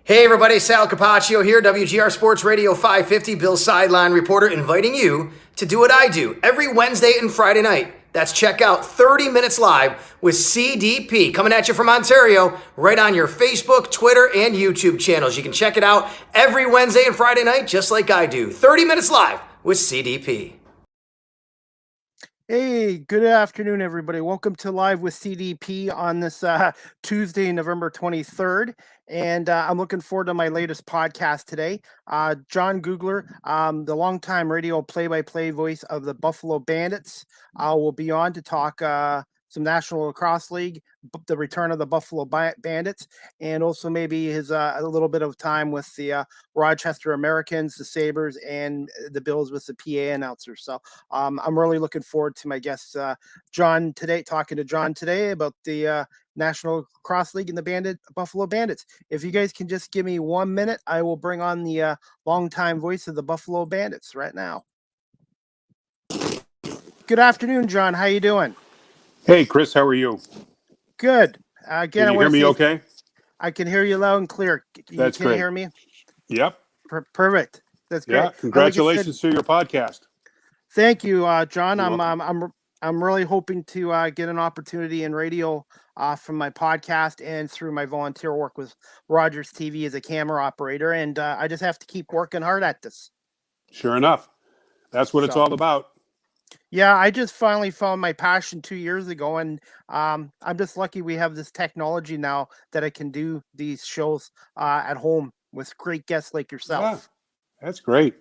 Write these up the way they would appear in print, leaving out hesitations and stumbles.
Hey everybody, Sal Capaccio here, WGR Sports Radio 550, Bill's sideline reporter, inviting you to do what I do every Wednesday and Friday night. That's check out 30 Minutes Live with CDP, coming at you from Ontario, right on your Facebook, Twitter, and YouTube channels. You can check it out every Wednesday and Friday night, just like I do. 30 Minutes Live with CDP. Hey, good afternoon, everybody. Welcome to Live with CDP on this Tuesday, November 23rd. And I'm looking forward to my latest podcast today. John Gurtler, the longtime radio play-by-play voice of the Buffalo Bandits, will be on to talk some National Lacrosse League, the return of the Buffalo Bandits, and also maybe his a little bit of time with the Rochester Americans, the Sabres, and the Bills with the PA announcer. So I'm really looking forward to my guest, John, today, talking to John today about the National Lacrosse League and the Buffalo Bandits. If you guys can just give me 1 minute, I will bring on the longtime voice of the Buffalo Bandits right now. Good afternoon, John. How you doing? Hey, Chris, how are you? Good. Again, can you hear me okay? I can hear you loud and clear. That's great. Hear me? Yep. Perfect. That's great. Yeah. Congratulations to your podcast. Thank you, John. You're welcome. I'm really hoping to get an opportunity in radio from my podcast and through my volunteer work with Rogers TV as a camera operator, and I just have to keep working hard at this. Sure enough, that's what it's all about. Yeah, I just finally found my passion 2 years ago, and I'm just lucky we have this technology now that I can do these shows at home with great guests like yourself. Yeah, that's great.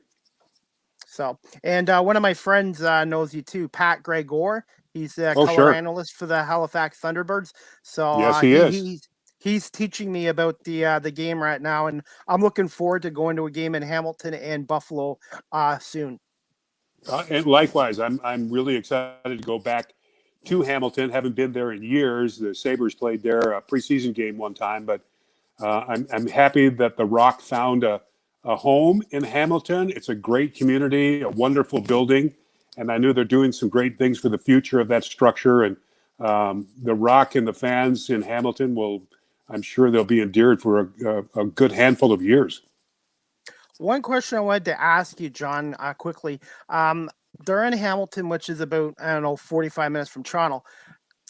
So, and one of my friends knows you too, Pat Gregor. He's a color analyst for the Halifax Thunderbirds. So yes, he is. He's teaching me about the game right now, and I'm looking forward to going to a game in Hamilton and Buffalo soon. And likewise, I'm really excited to go back to Hamilton. Haven't been there in years. The Sabres played there a preseason game one time, but I'm happy that the Rock found a home in Hamilton. It's a great community, a wonderful building, and I knew they're doing some great things for the future of that structure. And the Rock and the fans in Hamilton I'm sure they'll be endeared for a good handful of years. One question I wanted to ask you, John, quickly. They're in Hamilton, which is about, 45 minutes from Toronto.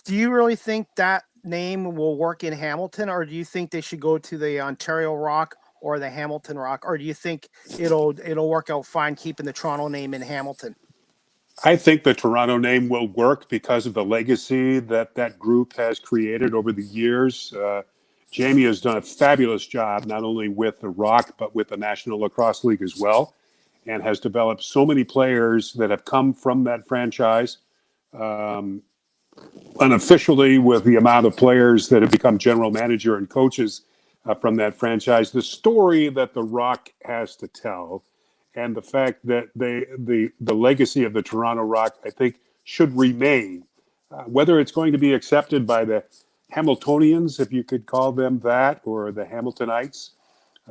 Do you really think that name will work in Hamilton, or do you think they should go to the Ontario Rock or the Hamilton Rock, or do you think it'll work out fine keeping the Toronto name in Hamilton? I think the Toronto name will work because of the legacy that group has created over the years. Jamie has done a fabulous job, not only with the Rock, but with the National Lacrosse League as well, and has developed so many players that have come from that franchise. Unofficially, with the amount of players that have become general manager and coaches from that franchise, the story that the Rock has to tell, and the fact that the legacy of the Toronto Rock, I think, should remain. Whether it's going to be accepted by the Hamiltonians, if you could call them that, or the Hamiltonites,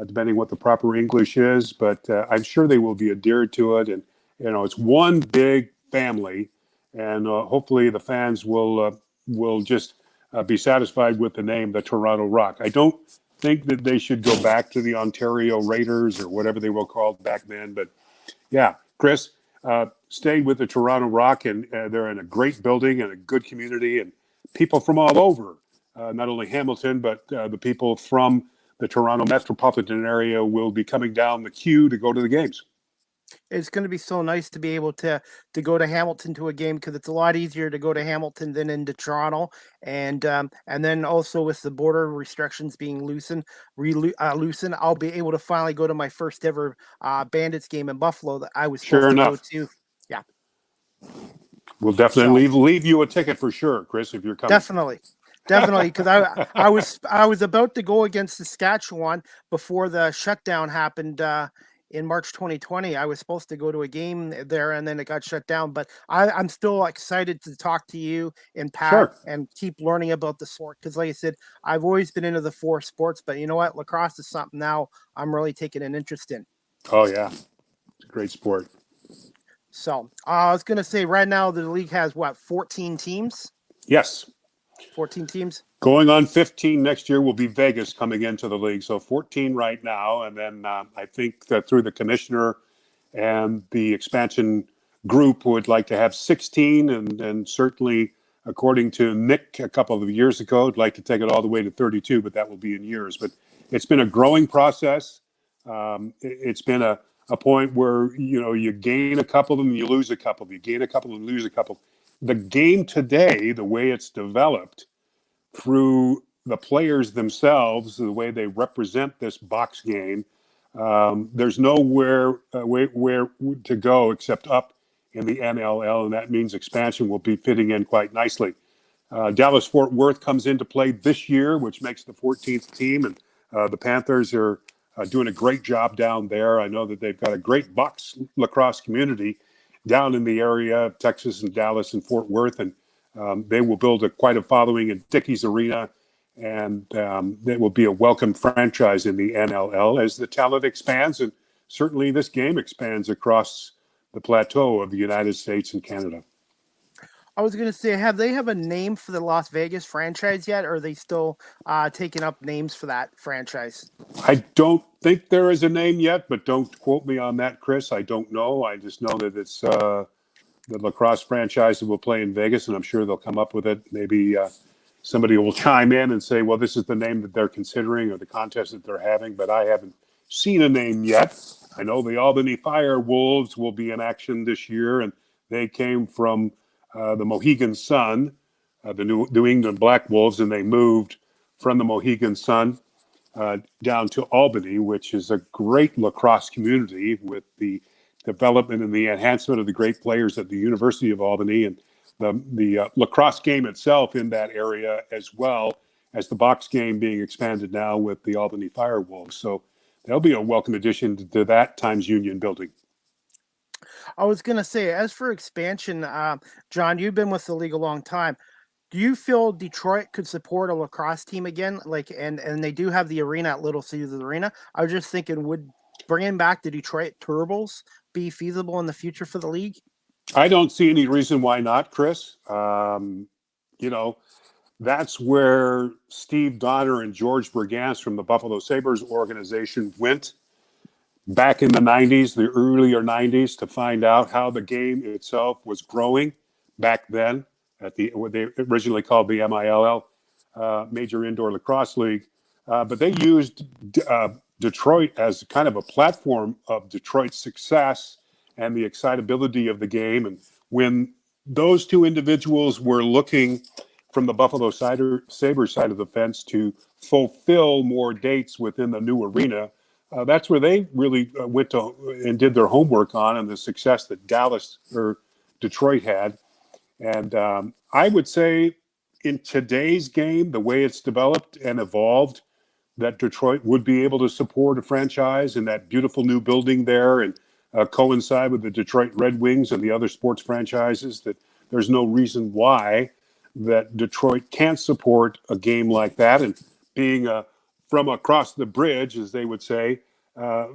depending what the proper English is. But I'm sure they will be adhered to it. And, it's one big family. And hopefully the fans will just be satisfied with the name, the Toronto Rock. I don't think that they should go back to the Ontario Raiders or whatever they were called back then. But, yeah, Chris, stay with the Toronto Rock. And they're in a great building and a good community. And people from all over. Not only Hamilton, but the people from the Toronto metropolitan area will be coming down the queue to go to the games. It's going to be so nice to be able to go to Hamilton to a game, because it's a lot easier to go to Hamilton than into Toronto. And then also with the border restrictions being loosened, I'll be able to finally go to my first ever Bandits game in Buffalo that I was supposed to go to. Yeah. We'll definitely leave you a ticket for sure, Chris, if you're coming. Definitely, because I was about to go against Saskatchewan before the shutdown happened in March 2020. I was supposed to go to a game there, and then it got shut down. But I'm still excited to talk to you and Pat and keep learning about the sport, because, like I said, I've always been into the four sports, but you know what? Lacrosse is something now I'm really taking an interest in. Oh yeah, it's a great sport. So I was going to say, right now the league has 14 teams? Yes. 14 teams. Going on 15 next year will be Vegas coming into the league. So 14 right now. And then I think that through the commissioner and the expansion group would like to have 16. And certainly, according to Nick a couple of years ago, would like to take it all the way to 32, but that will be in years. But it's been a growing process. It's been a point where, you gain a couple of them, you lose a couple. You gain a couple and lose a couple. The game today, the way it's developed, through the players themselves, the way they represent this box game, there's nowhere where to go except up in the NLL, and that means expansion will be fitting in quite nicely. Dallas-Fort Worth comes into play this year, which makes the 14th team, and the Panthers are doing a great job down there. I know that they've got a great box lacrosse community down in the area of Texas and Dallas and Fort Worth, and they will build quite a following in Dickies Arena, and it will be a welcome franchise in the NLL as the talent expands, and certainly this game expands across the plateau of the United States and Canada. I was going to say, have they have a name for the Las Vegas franchise yet, or are they still taking up names for that franchise? I don't think there is a name yet, but don't quote me on that, Chris. I don't know. I just know that it's the lacrosse franchise that will play in Vegas, and I'm sure they'll come up with it. Maybe somebody will chime in and say, well, this is the name that they're considering or the contest that they're having, but I haven't seen a name yet. I know the Albany Fire Wolves will be in action this year, and they came from the Mohegan Sun, the New England Black Wolves, and they moved from the Mohegan Sun down to Albany, which is a great lacrosse community with the development and the enhancement of the great players at the University of Albany, and the lacrosse game itself in that area, as well as the box game being expanded now with the Albany Fire Wolves. So that'll be a welcome addition to that Times Union building. I was going to say, as for expansion, John, you've been with the league a long time. Do you feel Detroit could support a lacrosse team again? And they do have the arena at Little Caesars Arena. I was just thinking, would bringing back the Detroit Turtles be feasible in the future for the league? I don't see any reason why not, Chris. That's where Steve Donner and George Bergance from the Buffalo Sabres organization went back in the 90s, the earlier 90s, to find out how the game itself was growing back then at what they originally called the MILL, Major Indoor Lacrosse League. But they used Detroit as kind of a platform of Detroit's success and the excitability of the game. And when those two individuals were looking from the Buffalo Sabres side of the fence to fulfill more dates within the new arena, that's where they really went to and did their homework on, and the success that Detroit had. And I would say in today's game, the way it's developed and evolved, that Detroit would be able to support a franchise in that beautiful new building there and coincide with the Detroit Red Wings and the other sports franchises, that there's no reason why that Detroit can't support a game like that. And being from across the bridge, as they would say,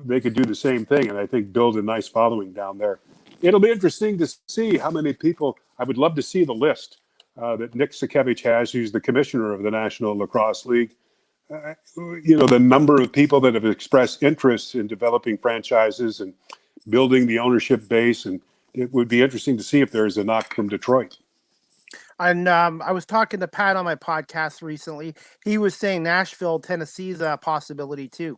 they could do the same thing, and I think build a nice following down there. It'll be interesting to see how many people. I would love to see the list that Nick Sakevich has, who's the commissioner of the National Lacrosse League. The number of people that have expressed interest in developing franchises and building the ownership base, and it would be interesting to see if there's a knock from Detroit. And I was talking to Pat on my podcast recently. He was saying Nashville, Tennessee is a possibility too.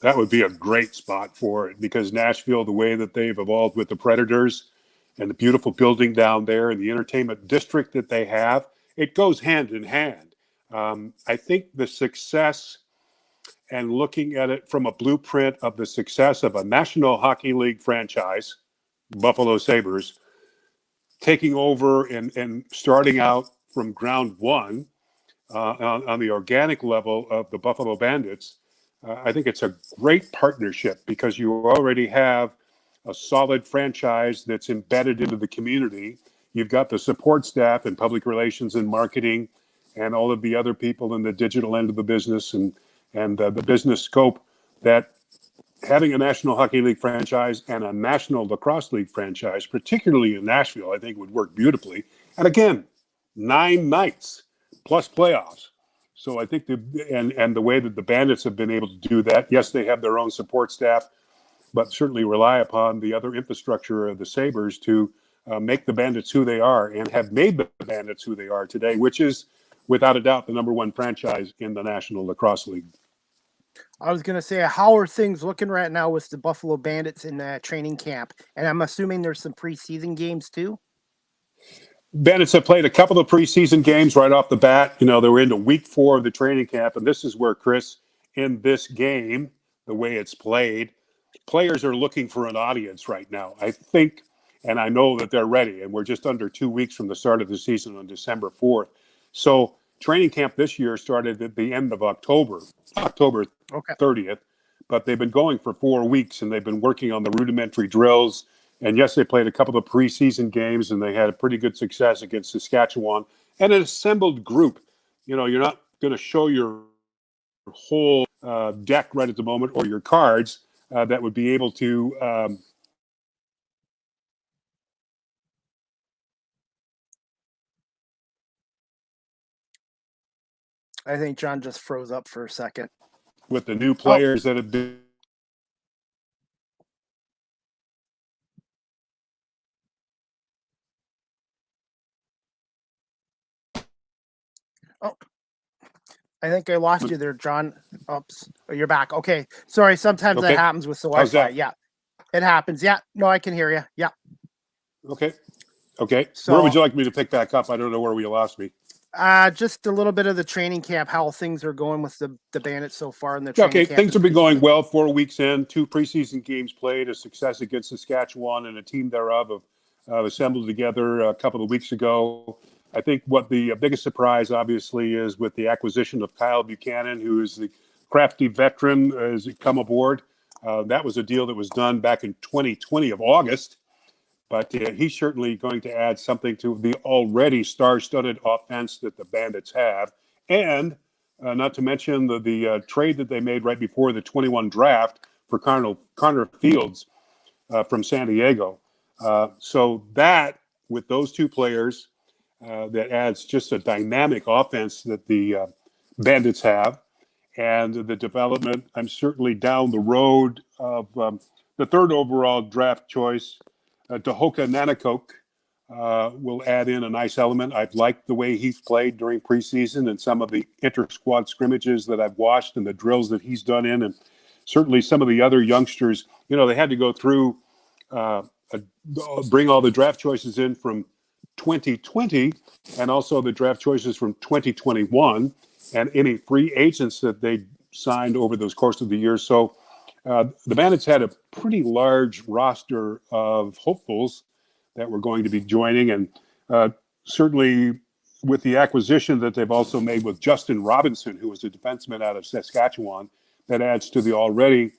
That would be a great spot for it, because Nashville, the way that they've evolved with the Predators and the beautiful building down there and the entertainment district that they have, it goes hand in hand. I think the success, and looking at it from a blueprint of the success of a National Hockey League franchise, Buffalo Sabres, taking over and starting out from ground one on the organic level of the Buffalo Bandits, I think it's a great partnership, because you already have a solid franchise that's embedded into the community. You've got the support staff and public relations and marketing and all of the other people in the digital end of the business and the business scope, that having a National Hockey League franchise and a National Lacrosse League franchise, particularly in Nashville, I think would work beautifully. And again, 9 nights. plus playoffs. So I think and the way that the Bandits have been able to do that, yes, they have their own support staff, but certainly rely upon the other infrastructure of the Sabres to make the Bandits who they are, and have made the Bandits who they are today, which is without a doubt the number one franchise in the National Lacrosse League. I was going to say, how are things looking right now with the Buffalo Bandits in training camp? And I'm assuming there's some preseason games too? Bandits have played a couple of preseason games right off the bat. They were into week 4 of the training camp, and this is where, Chris, in this game, the way it's played, players are looking for an audience right now. I think, and I know that they're ready, and we're just under 2 weeks from the start of the season on December 4th. So training camp this year started at the end of October 30th, but they've been going for 4 weeks, and they've been working on the rudimentary drills. And yes, they played a couple of preseason games, and they had a pretty good success against Saskatchewan and an assembled group. You're not going to show your whole deck right at the moment, or your cards that would be able to I think John just froze up for a second. With the new players that have been. Oh, I think I lost you there, John. Oops. Oh, you're back. Okay. Sorry. Sometimes that happens with the Wi-Fi. Yeah, it happens. Yeah. No, I can hear you. Yeah. Okay. So, where would you like me to pick back up? I don't know where we lost me. Just a little bit of the training camp, how things are going with the Bandits so far in the training camp. Things have been going well. 4 weeks in, 2 preseason games played, a success against Saskatchewan, and a team thereof have assembled together a couple of weeks ago. I think what the biggest surprise, obviously, is with the acquisition of Kyle Buchanan, who is the crafty veteran, has come aboard. That was a deal that was done back in 2020 of August. But he's certainly going to add something to the already star-studded offense that the Bandits have. And not to mention the trade that they made right before the 21 draft for Connor Fields from San Diego. So that, with those two players, that adds just a dynamic offense that the Bandits have. And the development, I'm certainly down the road of the third overall draft choice, Tehoka Nanakok will add in a nice element. I've liked the way he's played during preseason and some of the inter-squad scrimmages that I've watched and the drills that he's done in. And certainly some of the other youngsters, they had to go through, bring all the draft choices in from 2020 and also the draft choices from 2021 and any free agents that they signed over those course of the year. So the Bandits had a pretty large roster of hopefuls that were going to be joining. And certainly with the acquisition that they've also made with Justin Robinson, who was a defenseman out of Saskatchewan, that adds to the already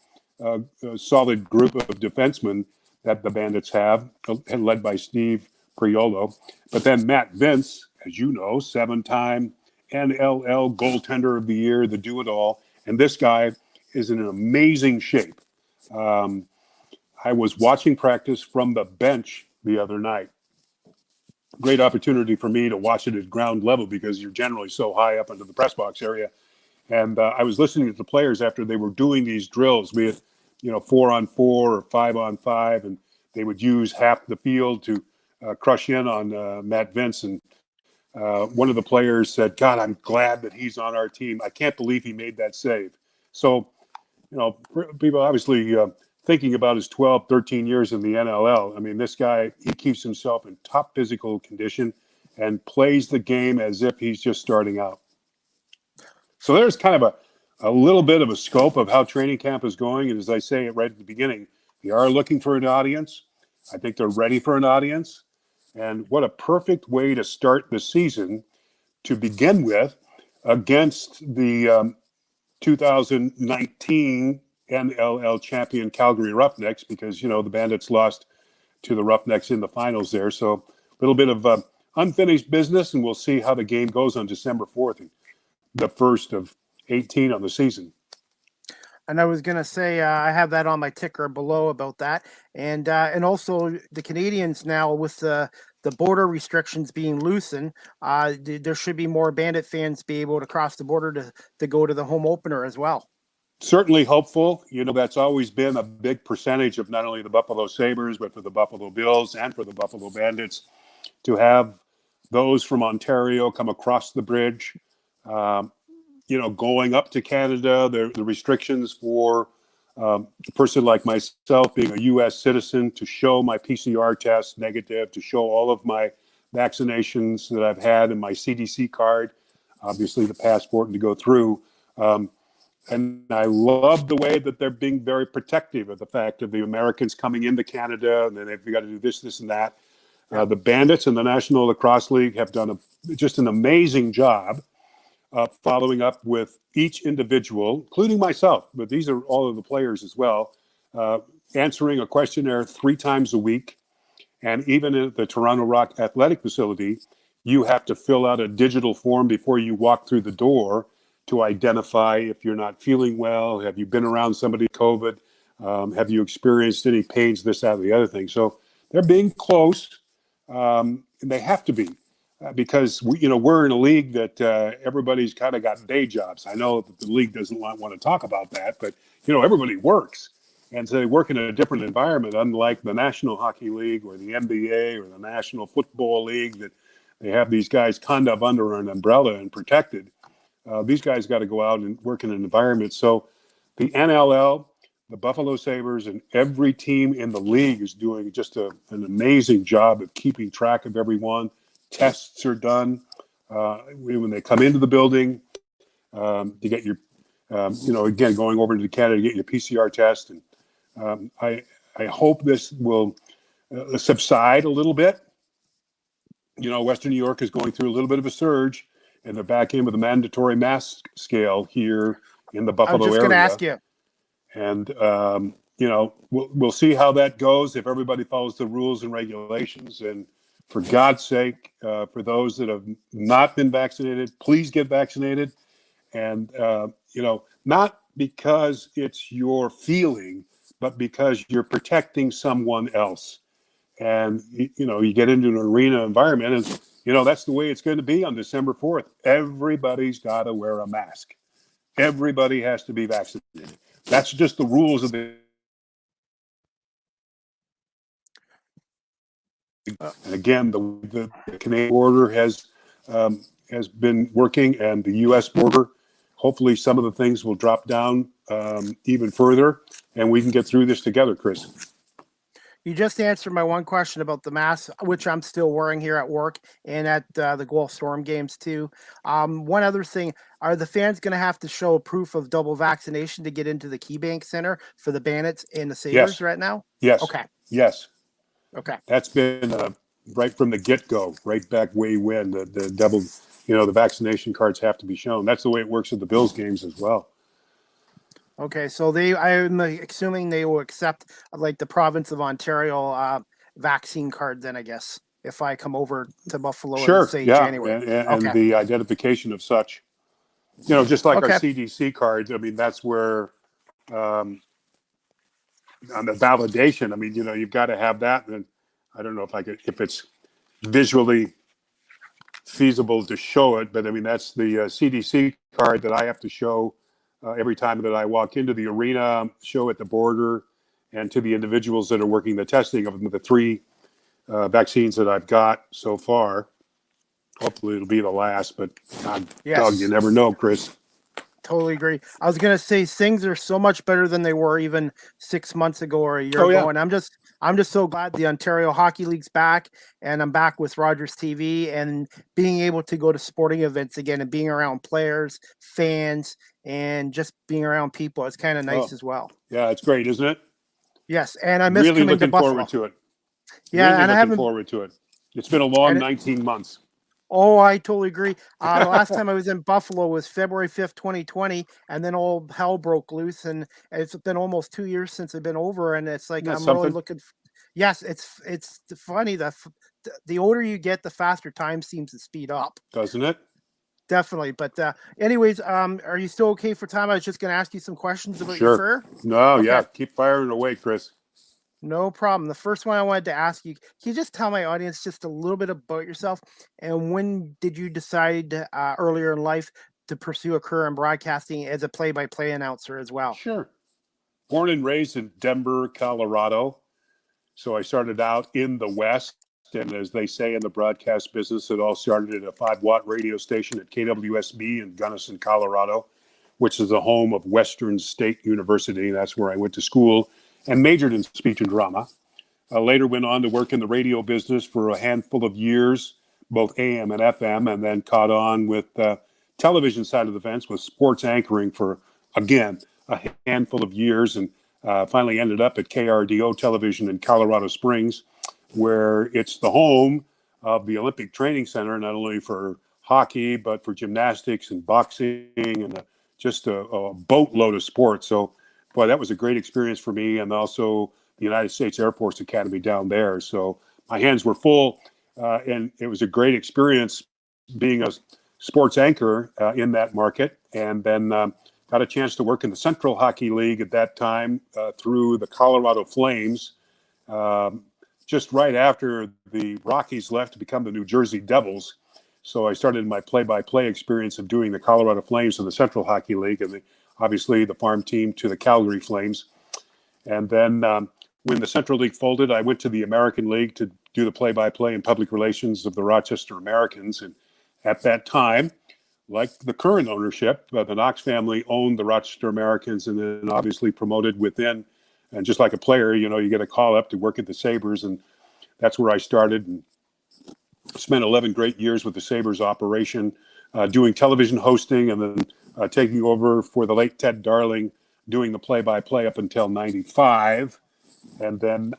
solid group of defensemen that the Bandits have, led by Steve Priolo. But then Matt Vince, as you know, 7-time NLL goaltender of the year, the do-it-all. And this guy is in an amazing shape. I was watching practice from the bench the other night. Great opportunity for me to watch it at ground level because you're generally so high up into the press box area. And I was listening to the players after they were doing these drills, be it 4-on-4 or 5-on-5, and they would use half the field to crush in on Matt Vince. And one of the players said, "God, I'm glad that he's on our team. I can't believe he made that save." So, people obviously thinking about his 12, 13 years in the NLL. I mean, this guy, he keeps himself in top physical condition and plays the game as if he's just starting out. So there's kind of a little bit of a scope of how training camp is going. And as I say it right at the beginning, they are looking for an audience. I think they're ready for an audience. And what a perfect way to start the season to begin with against the 2019 NLL champion Calgary Roughnecks, because, the Bandits lost to the Roughnecks in the finals there. So a little bit of unfinished business, and we'll see how the game goes on December 4th, the first of 18 on the season. And I was going to say, I have that on my ticker below about that. And also the Canadians now with the the border restrictions being loosened, there should be more Bandit fans be able to cross the border to go to the home opener as well. Certainly hopeful. That's always been a big percentage of not only the Buffalo Sabres, but for the Buffalo Bills and for the Buffalo Bandits to have those from Ontario come across the bridge. Going up to Canada, the restrictions for a person like myself being a U.S. citizen to show my PCR test negative, to show all of my vaccinations that I've had and my CDC card, obviously the passport, and to go through. And I love the way that they're being very protective of the fact of the Americans coming into Canada, and then they've got to do this, and that. The Bandits and the National Lacrosse League have done just an amazing job following up with each individual, including myself, but these are all of the players as well, answering a questionnaire 3 times a week. And even at the Toronto Rock Athletic Facility, you have to fill out a digital form before you walk through the door to identify if you're not feeling well. Have you been around somebody with COVID? Have you experienced any pains, this, that, or the other thing? So they're being close, and they have to be. Because we're in a league that everybody's kind of got day jobs. I know that the league doesn't want to talk about that, but everybody works, and so they work in a different environment. Unlike the National Hockey League or the NBA or the National Football League, that they have these guys kind of under an umbrella and protected. These guys got to go out and work in an environment. So the NLL, the Buffalo Sabres, and every team in the league is doing just an amazing job of keeping track of everyone. Tests are done when they come into the building. To get your, again, going over to Canada to get your PCR test. And I hope this will subside a little bit. Western New York is going through a little bit of a surge, and they're back in with a mandatory mask scale here in the Buffalo area. I was just going to ask you. And, we'll see how that goes if everybody follows the rules and regulations. And for God's sake, for those that have not been vaccinated, please get vaccinated. And, not because it's your feeling, but because you're protecting someone else. And, you get into an arena environment and, that's the way it's going to be on December 4th. Everybody's got to wear a mask. Everybody has to be vaccinated. That's just the rules of the. And again, the Canadian border has been working, and the U.S. border. Hopefully, some of the things will drop down even further, and we can get through this together, Chris. You just answered my one question about the mask, which I'm still wearing here at work and at the Guelph Storm games too. One other thing, are the fans going to have to show proof of double vaccination to get into the KeyBank Center for the Bandits and the Sabres right now? Yes. Okay. Yes. Okay. That's been right from the get-go, right back way when the double, the vaccination cards have to be shown. That's the way it works at the Bills games as well. Okay, so I'm assuming they will accept like the province of Ontario vaccine card then, I guess, if I come over to Buffalo in, say, January. And the identification of such, just like our CDC cards. I mean, that's where on the validation, I mean, you've got to have that. And I don't know if it's visually feasible to show it, but I mean, that's the CDC card that I have to show every time that I walk into the arena, show at the border, and to the individuals that are working the testing of the 3 vaccines that I've got so far. Hopefully it'll be the last, but Doug, you never know, Chris. Totally agree. I was going to say things are so much better than they were even 6 months ago or a year ago. And I'm just so glad the Ontario Hockey League's back, and I'm back with Rogers TV and being able to go to sporting events again and being around players, fans, and just being around people. It's kind of nice as well. Yeah, it's great, isn't it? Yes, and I miss really coming to Buffalo. Forward to it. Yeah, really and I haven't forward to it. It's been a long 19 months. Oh, I totally agree. The last time I was in Buffalo was February 5th, 2020, and then all hell broke loose, and it's been almost 2 years since I've been over, and it's like really looking. Yes, it's funny that the older you get, the faster time seems to speed up. Doesn't it? Definitely. But anyways, are you still okay for time? I was just going to ask you some questions about your career. No, yeah. Keep firing away, Chris. No problem. The first one I wanted to ask you, can you just tell my audience just a little bit about yourself? And when did you decide earlier in life to pursue a career in broadcasting as a play-by-play announcer as well? Sure. Born and raised in Denver, Colorado. So I started out in the West. And as they say in the broadcast business, it all started at a 5-watt radio station at KWSB in Gunnison, Colorado, which is the home of Western State University. That's where I went to school and majored in speech and drama. Later went on to work in the radio business for a handful of years, both AM and FM, and then caught on with television side of the fence with sports anchoring for, again, a handful of years, and finally ended up at KRDO Television in Colorado Springs, where it's the home of the Olympic Training Center, not only for hockey, but for gymnastics and boxing and just a boatload of sports. So, boy, that was a great experience for me, and also the United States Air Force Academy down there. So my hands were full, and it was a great experience being a sports anchor in that market. And then got a chance to work in the Central Hockey League at that time through the Colorado Flames, just right after the Rockies left to become the New Jersey Devils. So I started my play-by-play experience of doing the Colorado Flames in the Central Hockey League, and obviously the farm team to the Calgary Flames. And then when the Central League folded, I went to the American League to do the play-by-play and public relations of the Rochester Americans. And at that time, like the current ownership, the Knox family owned the Rochester Americans and then obviously promoted within. And just like a player, you get a call up to work at the Sabres. And that's where I started and spent 11 great years with the Sabres operation, doing television hosting and then taking over for the late Ted Darling, doing the play-by-play up until 95. And then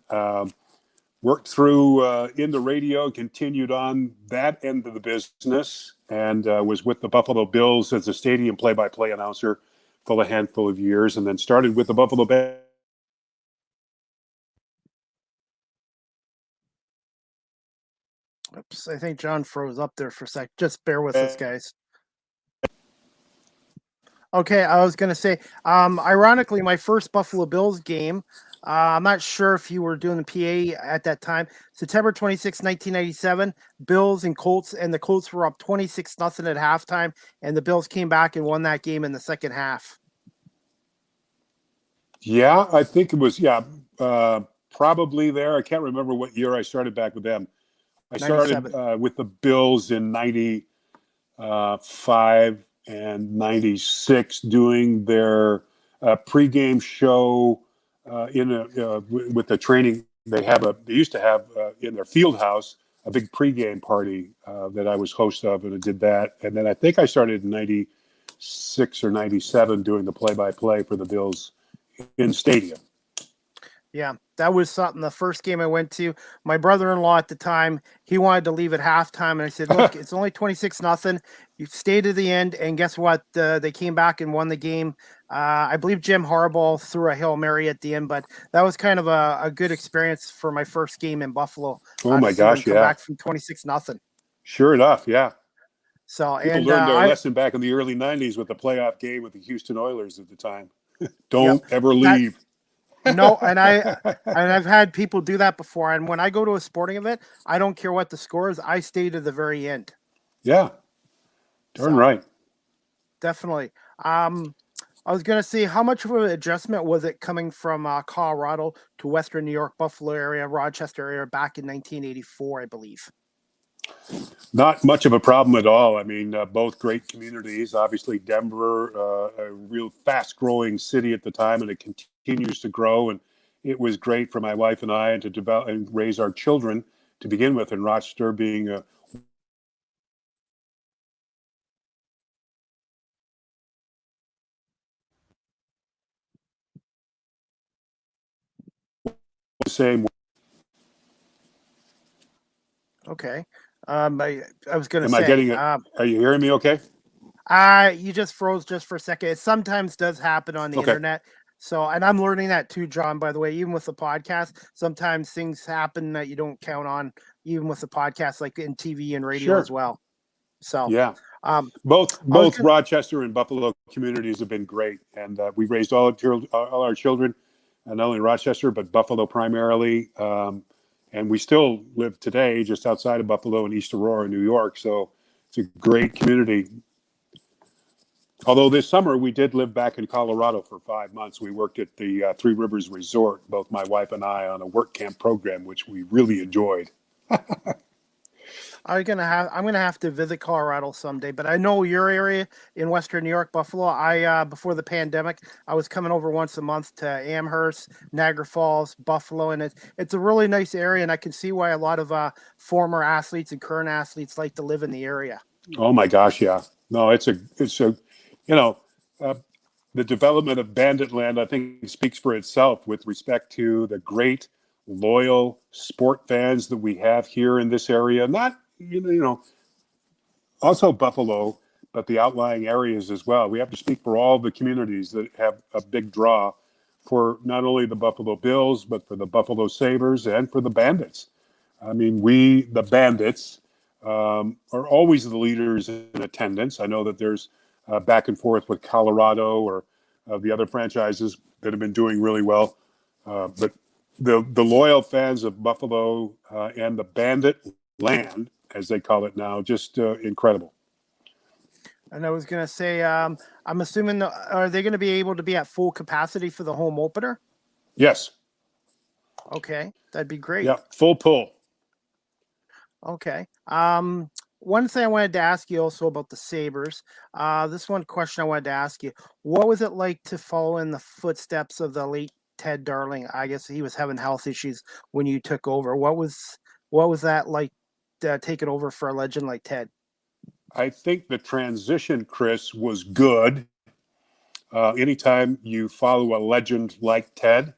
worked through in the radio, continued on that end of the business, and was with the Buffalo Bills as a stadium play-by-play announcer for a handful of years, and then started with the Buffalo Bandits. Oops, I think John froze up there for a sec. Just bear with us, guys. Okay, I was going to say, ironically, my first Buffalo Bills game, I'm not sure if you were doing the PA at that time, September 26, 1997, Bills and Colts, and the Colts were up 26-0 at halftime, and the Bills came back and won that game in the second half. Yeah, I think it was, probably there. I can't remember what year I started back with them. I started with the Bills in 95 and 96 doing their pregame show with the training. They used to have in their field house a big pregame party that I was host of, and I did that. And then I think I started in 96 or 97 doing the play-by-play for the Bills in stadium. Yeah, that was something. The first game I went to, my brother-in-law at the time, he wanted to leave at halftime. And I said, look, it's only 26-0. You stayed to the end. And guess what? They came back and won the game. I believe Jim Harbaugh threw a Hail Mary at the end, but that was kind of a good experience for my first game in Buffalo. Oh my gosh, yeah. Back from 26-0. Sure enough, yeah. So People learned their lesson back in the early 90s with the playoff game with the Houston Oilers at the time. Don't ever leave. No, and I've had people do that before. And when I go to a sporting event, I don't care what the score is. I stay to the very end. Yeah, darn right. Definitely. I was going to say, how much of an adjustment was it coming from Colorado to Western New York, Buffalo area, Rochester area back in 1984, I believe? Not much of a problem at all. I mean, both great communities. Obviously, Denver, a real fast-growing city at the time, and it continues to grow. And it was great for my wife and I to develop and raise our children to begin with. And Rochester being a same. Okay. I was going to say. Am I getting it? Are you hearing me okay? You just froze just for a second. It sometimes does happen on the internet. So, and I'm learning that too, John, by the way, even with the podcast, sometimes things happen that you don't count on, even with the podcast, like in TV and radio as well. So, yeah. Both Rochester and Buffalo communities have been great. And we raised all our children not only Rochester, but Buffalo primarily. And we still live today just outside of Buffalo in East Aurora, New York. So it's a great community. Although this summer we did live back in Colorado for 5 months. We worked at the Three Rivers Resort, both my wife and I, on a work camp program, which we really enjoyed. I'm gonna have to visit Colorado someday, but I know your area in Western New York, Buffalo. I before the pandemic, I was coming over once a month to Amherst, Niagara Falls, Buffalo, and it's a really nice area, and I can see why a lot of former athletes and current athletes like to live in the area. Oh my gosh, yeah. No, it's a the development of Bandit Land, I think, speaks for itself with respect to the great, loyal sport fans that we have here in this area. Not, also Buffalo, but the outlying areas as well. We have to speak for all the communities that have a big draw for not only the Buffalo Bills, but for the Buffalo Sabres and for the Bandits. I mean, we, the Bandits, are always the leaders in attendance. I know that there's back and forth with Colorado or the other franchises that have been doing really well. But the loyal fans of Buffalo and the Bandit Land, as they call it now, just incredible. And I was going to say, I'm assuming, are they going to be able to be at full capacity for the home opener? Yes. Okay, that'd be great. Yeah, full pull. Okay. One thing I wanted to ask you also about the Sabres. This one question I wanted to ask you: what was it like to follow in the footsteps of the late Ted Darling? I guess he was having health issues when you took over. What was that like, taking over for a legend like Ted? I think the transition, Chris, was good. Anytime you follow a legend like Ted,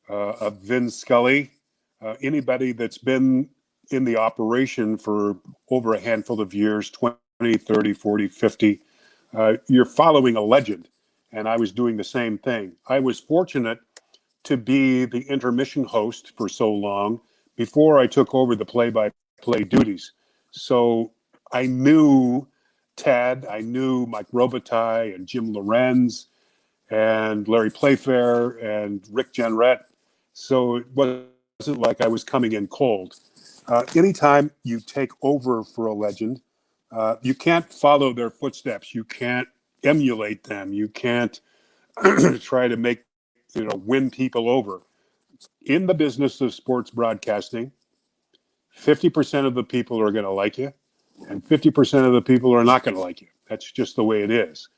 of Vin Scully, anybody that's been in the operation for over a handful of years, 20, 30, 40, 50, you're following a legend. And I was doing the same thing. I was fortunate to be the intermission host for so long before I took over the play-by-play duties. So I knew Ted, I knew Mike Robitaille and Jim Lorenz and Larry Playfair and Rick Jenrette. So it wasn't like I was coming in cold. Anytime you take over for a legend, you can't follow their footsteps. You can't emulate them. You can't try to win people over. In the business of sports broadcasting, 50% of the people are going to like you, and 50% of the people are not going to like you. That's just the way it is.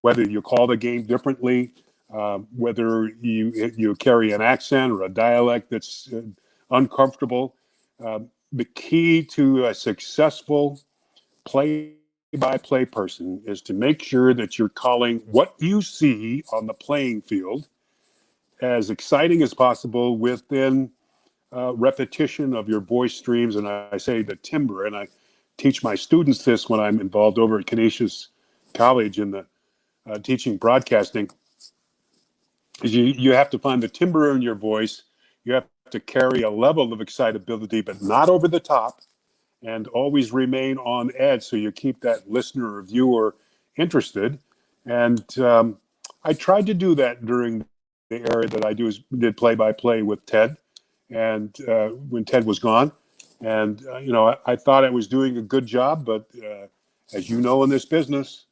Whether you call the game differently, whether you carry an accent or a dialect that's uncomfortable, the key to a successful play-by-play person is to make sure that you're calling what you see on the playing field as exciting as possible within repetition of your voice streams. And I say the timbre, and I teach my students this when I'm involved over at Canisius College in the teaching broadcasting, is you have to find the timbre in your voice. You have to carry a level of excitability, but not over the top, and always remain on edge so you keep that listener or viewer interested. And I tried to do that during the era that I did play-by-play with Ted, and when Ted was gone. And, I thought I was doing a good job, but as you know, in this business,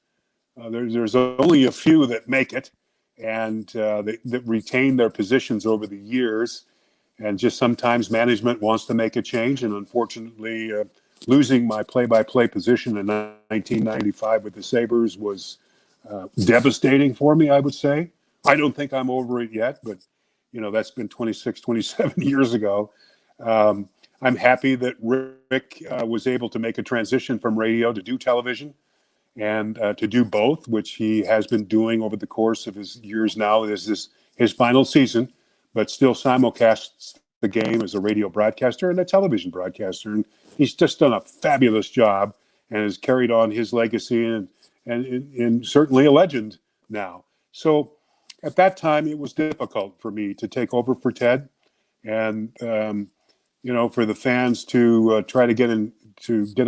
there's only a few that make it, and that retain their positions over the years. And just sometimes management wants to make a change. And unfortunately, losing my play-by-play position in 1995 with the Sabres was devastating for me, I would say. I don't think I'm over it yet, but, that's been 26, 27 years ago. I'm happy that Rick was able to make a transition from radio to do television and to do both, which he has been doing over the course of his years now. This is his final season, but still simulcasts the game as a radio broadcaster and a television broadcaster. And he's just done a fabulous job and has carried on his legacy and certainly a legend now. So at that time, it was difficult for me to take over for Ted and, for the fans to try to get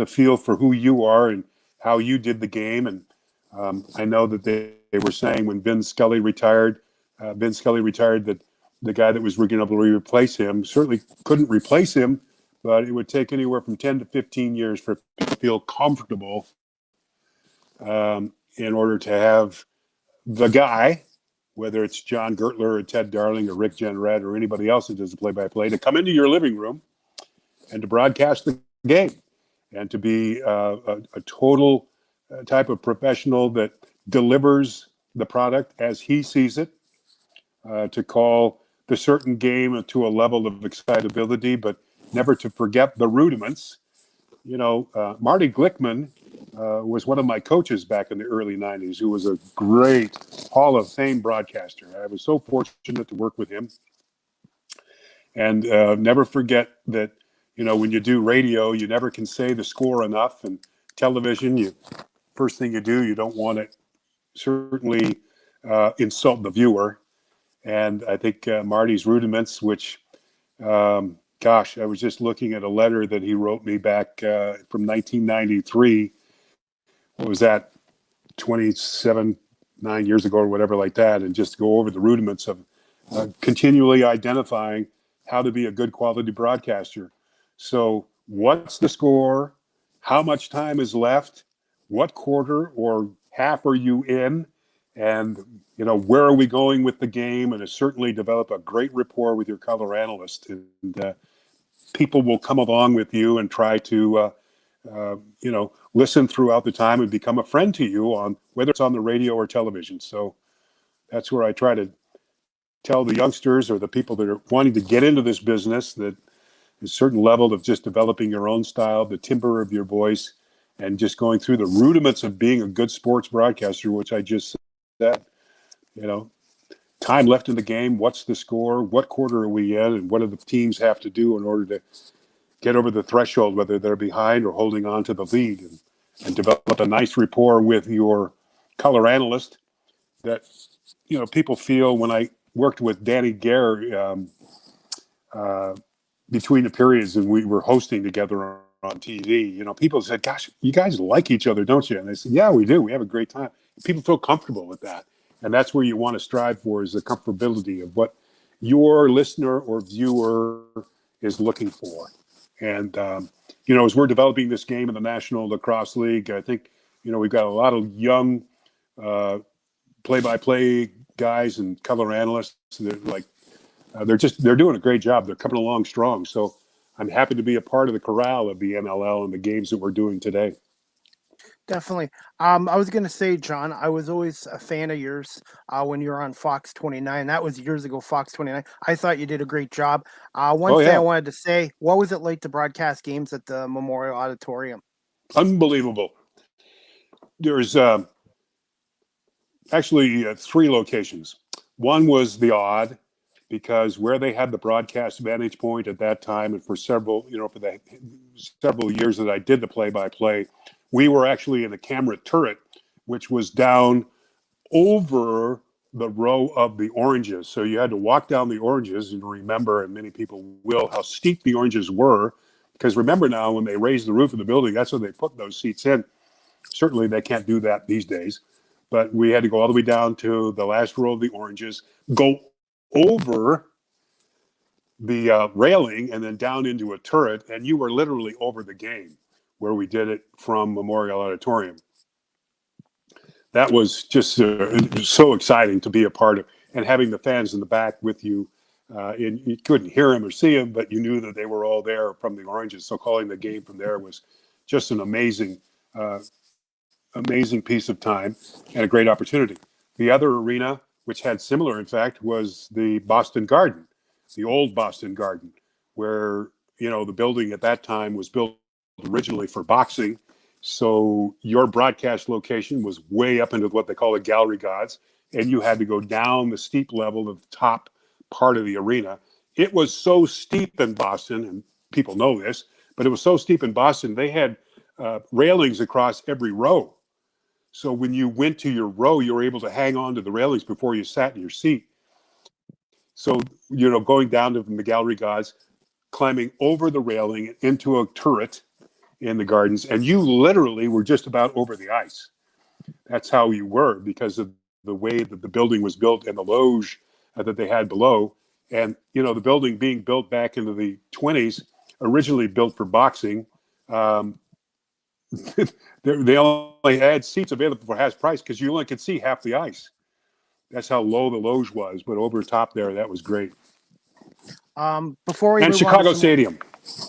a feel for who you are and how you did the game. And I know that they were saying when Vin Scully retired that the guy that was going to replace him certainly couldn't replace him, but it would take anywhere from 10 to 15 years for people to feel comfortable in order to have the guy, whether it's John Gurtler or Ted Darling or Rick Jenrette or anybody else that does the play-by-play, to come into your living room and to broadcast the game and to be a total type of professional that delivers the product as he sees it, to call the certain game to a level of excitability, but never to forget the rudiments. Marty Glickman was one of my coaches back in the early 90s, who was a great Hall of Fame broadcaster. I was so fortunate to work with him. And never forget that, when you do radio, you never can say the score enough. And television, first thing you do, you don't want to certainly insult the viewer. And I think Marty's rudiments, which, I was just looking at a letter that he wrote me back from 1993. What was that, 9 years ago or whatever like that, and just go over the rudiments of continually identifying how to be a good quality broadcaster. So what's the score? How much time is left? What quarter or half are you in? And, where are we going with the game? And to certainly develop a great rapport with your color analyst. And people will come along with you and try to, listen throughout the time and become a friend to you, on whether it's on the radio or television. So that's where I try to tell the youngsters or the people that are wanting to get into this business that a certain level of just developing your own style, the timbre of your voice, and just going through the rudiments of being a good sports broadcaster, which I just said, time left in the game, what's the score, what quarter are we in, and what do the teams have to do in order to get over the threshold, whether they're behind or holding on to the lead, and develop a nice rapport with your color analyst that, people feel. When I worked with Danny Gare between the periods and we were hosting together on TV, people said, gosh, you guys like each other, don't you? And I said, yeah, we do. We have a great time. People feel comfortable with that. And that's where you want to strive for, is the comfortability of what your listener or viewer is looking for. And, as we're developing this game in the National Lacrosse League, I think, we've got a lot of young play-by-play guys and color analysts that they're doing a great job. They're coming along strong. So I'm happy to be a part of the corral of the NLL and the games that we're doing today. Definitely. I was going to say, John, I was always a fan of yours when you were on Fox 29. That was years ago, Fox 29. I thought you did a great job. One thing I wanted to say, what was it like to broadcast games at the Memorial Auditorium? Unbelievable. There's actually 3 locations. One was the Odd, because where they had the broadcast vantage point at that time, and for several years that I did the play-by-play, we were actually in a camera turret, which was down over the row of the oranges. So you had to walk down the oranges, and remember, and many people will, how steep the oranges were. Because remember now, when they raised the roof of the building, that's when they put those seats in. Certainly they can't do that these days. But we had to go all the way down to the last row of the oranges, go over the railing, and then down into a turret, and you were literally over the game, where we did it from Memorial Auditorium. That was just so exciting to be a part of, and having the fans in the back with you. You couldn't hear them or see them, but you knew that they were all there from the oranges. So calling the game from there was just an amazing piece of time and a great opportunity. The other arena, which had similar, in fact, was the Boston Garden, the old Boston Garden, where, the building at that time was built originally for boxing. So your broadcast location was way up into what they call the gallery gods, and you had to go down the steep level of the top part of the arena. It was so steep in Boston, and people know this, but it was so steep in Boston, they had railings across every row. So when you went to your row, you were able to hang on to the railings before you sat in your seat. So, going down to the gallery gods, climbing over the railing into a turret in the gardens, and you literally were just about over the ice. That's how you were, because of the way that the building was built and the loge that they had below. And, the building being built back into the 20s, originally built for boxing, they only had seats available for half price because you only could see half the ice. That's how low the loge was. But over top there, that was great. Before we and move Chicago on to Stadium.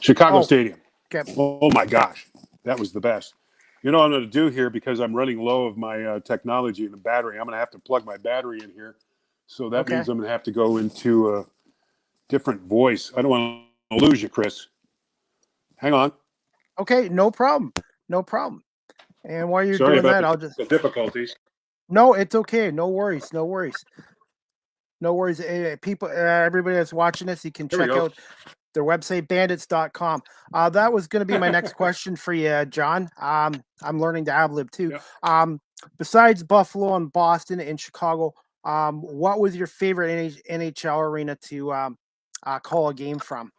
Chicago Stadium. Okay. Oh, my gosh. That was the best. You know what I'm going to do here because I'm running low of my technology and the battery. I'm going to have to plug my battery in here. So that means I'm going to have to go into a different voice. I don't want to lose you, Chris. Hang on. Okay, no problem. No problem. And while you're Sorry doing about that, I'll just... the difficulties. No, it's okay. No worries. No worries. No worries. People, everybody that's watching this, you can check out their website, bandits.com. That was going to be my next question for you, John. I'm learning to ad-lib too. Yep. Besides Buffalo and Boston and Chicago, what was your favorite NHL arena to call a game from?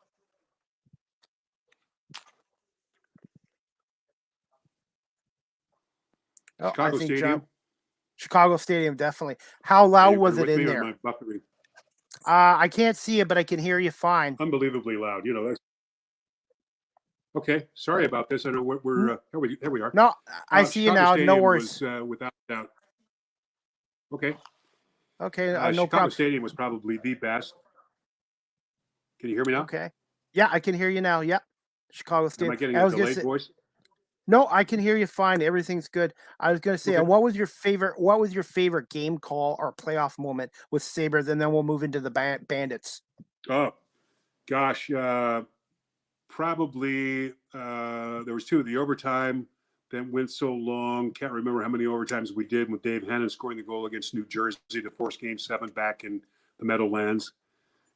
Chicago Stadium. Chicago Stadium, definitely. How loud was it in there? I can't see it, but I can hear you fine. Unbelievably loud. That's okay. Sorry about this. I know we're here we are. No, I see you now. No worries. Was, without doubt. Okay. Okay. No Chicago problem. Stadium was probably the best. Can you hear me now? Okay. Yeah, I can hear you now. Yeah. Chicago Stadium. Am I getting a delayed voice? No, I can hear you fine. Everything's good. I was going to say, and what was your favorite game call or playoff moment with Sabres? And then we'll move into the Bandits. Oh, gosh. Probably there was two. The overtime that went so long. Can't remember how many overtimes we did with Dave Hannon scoring the goal against New Jersey to force Game 7 back in the Meadowlands.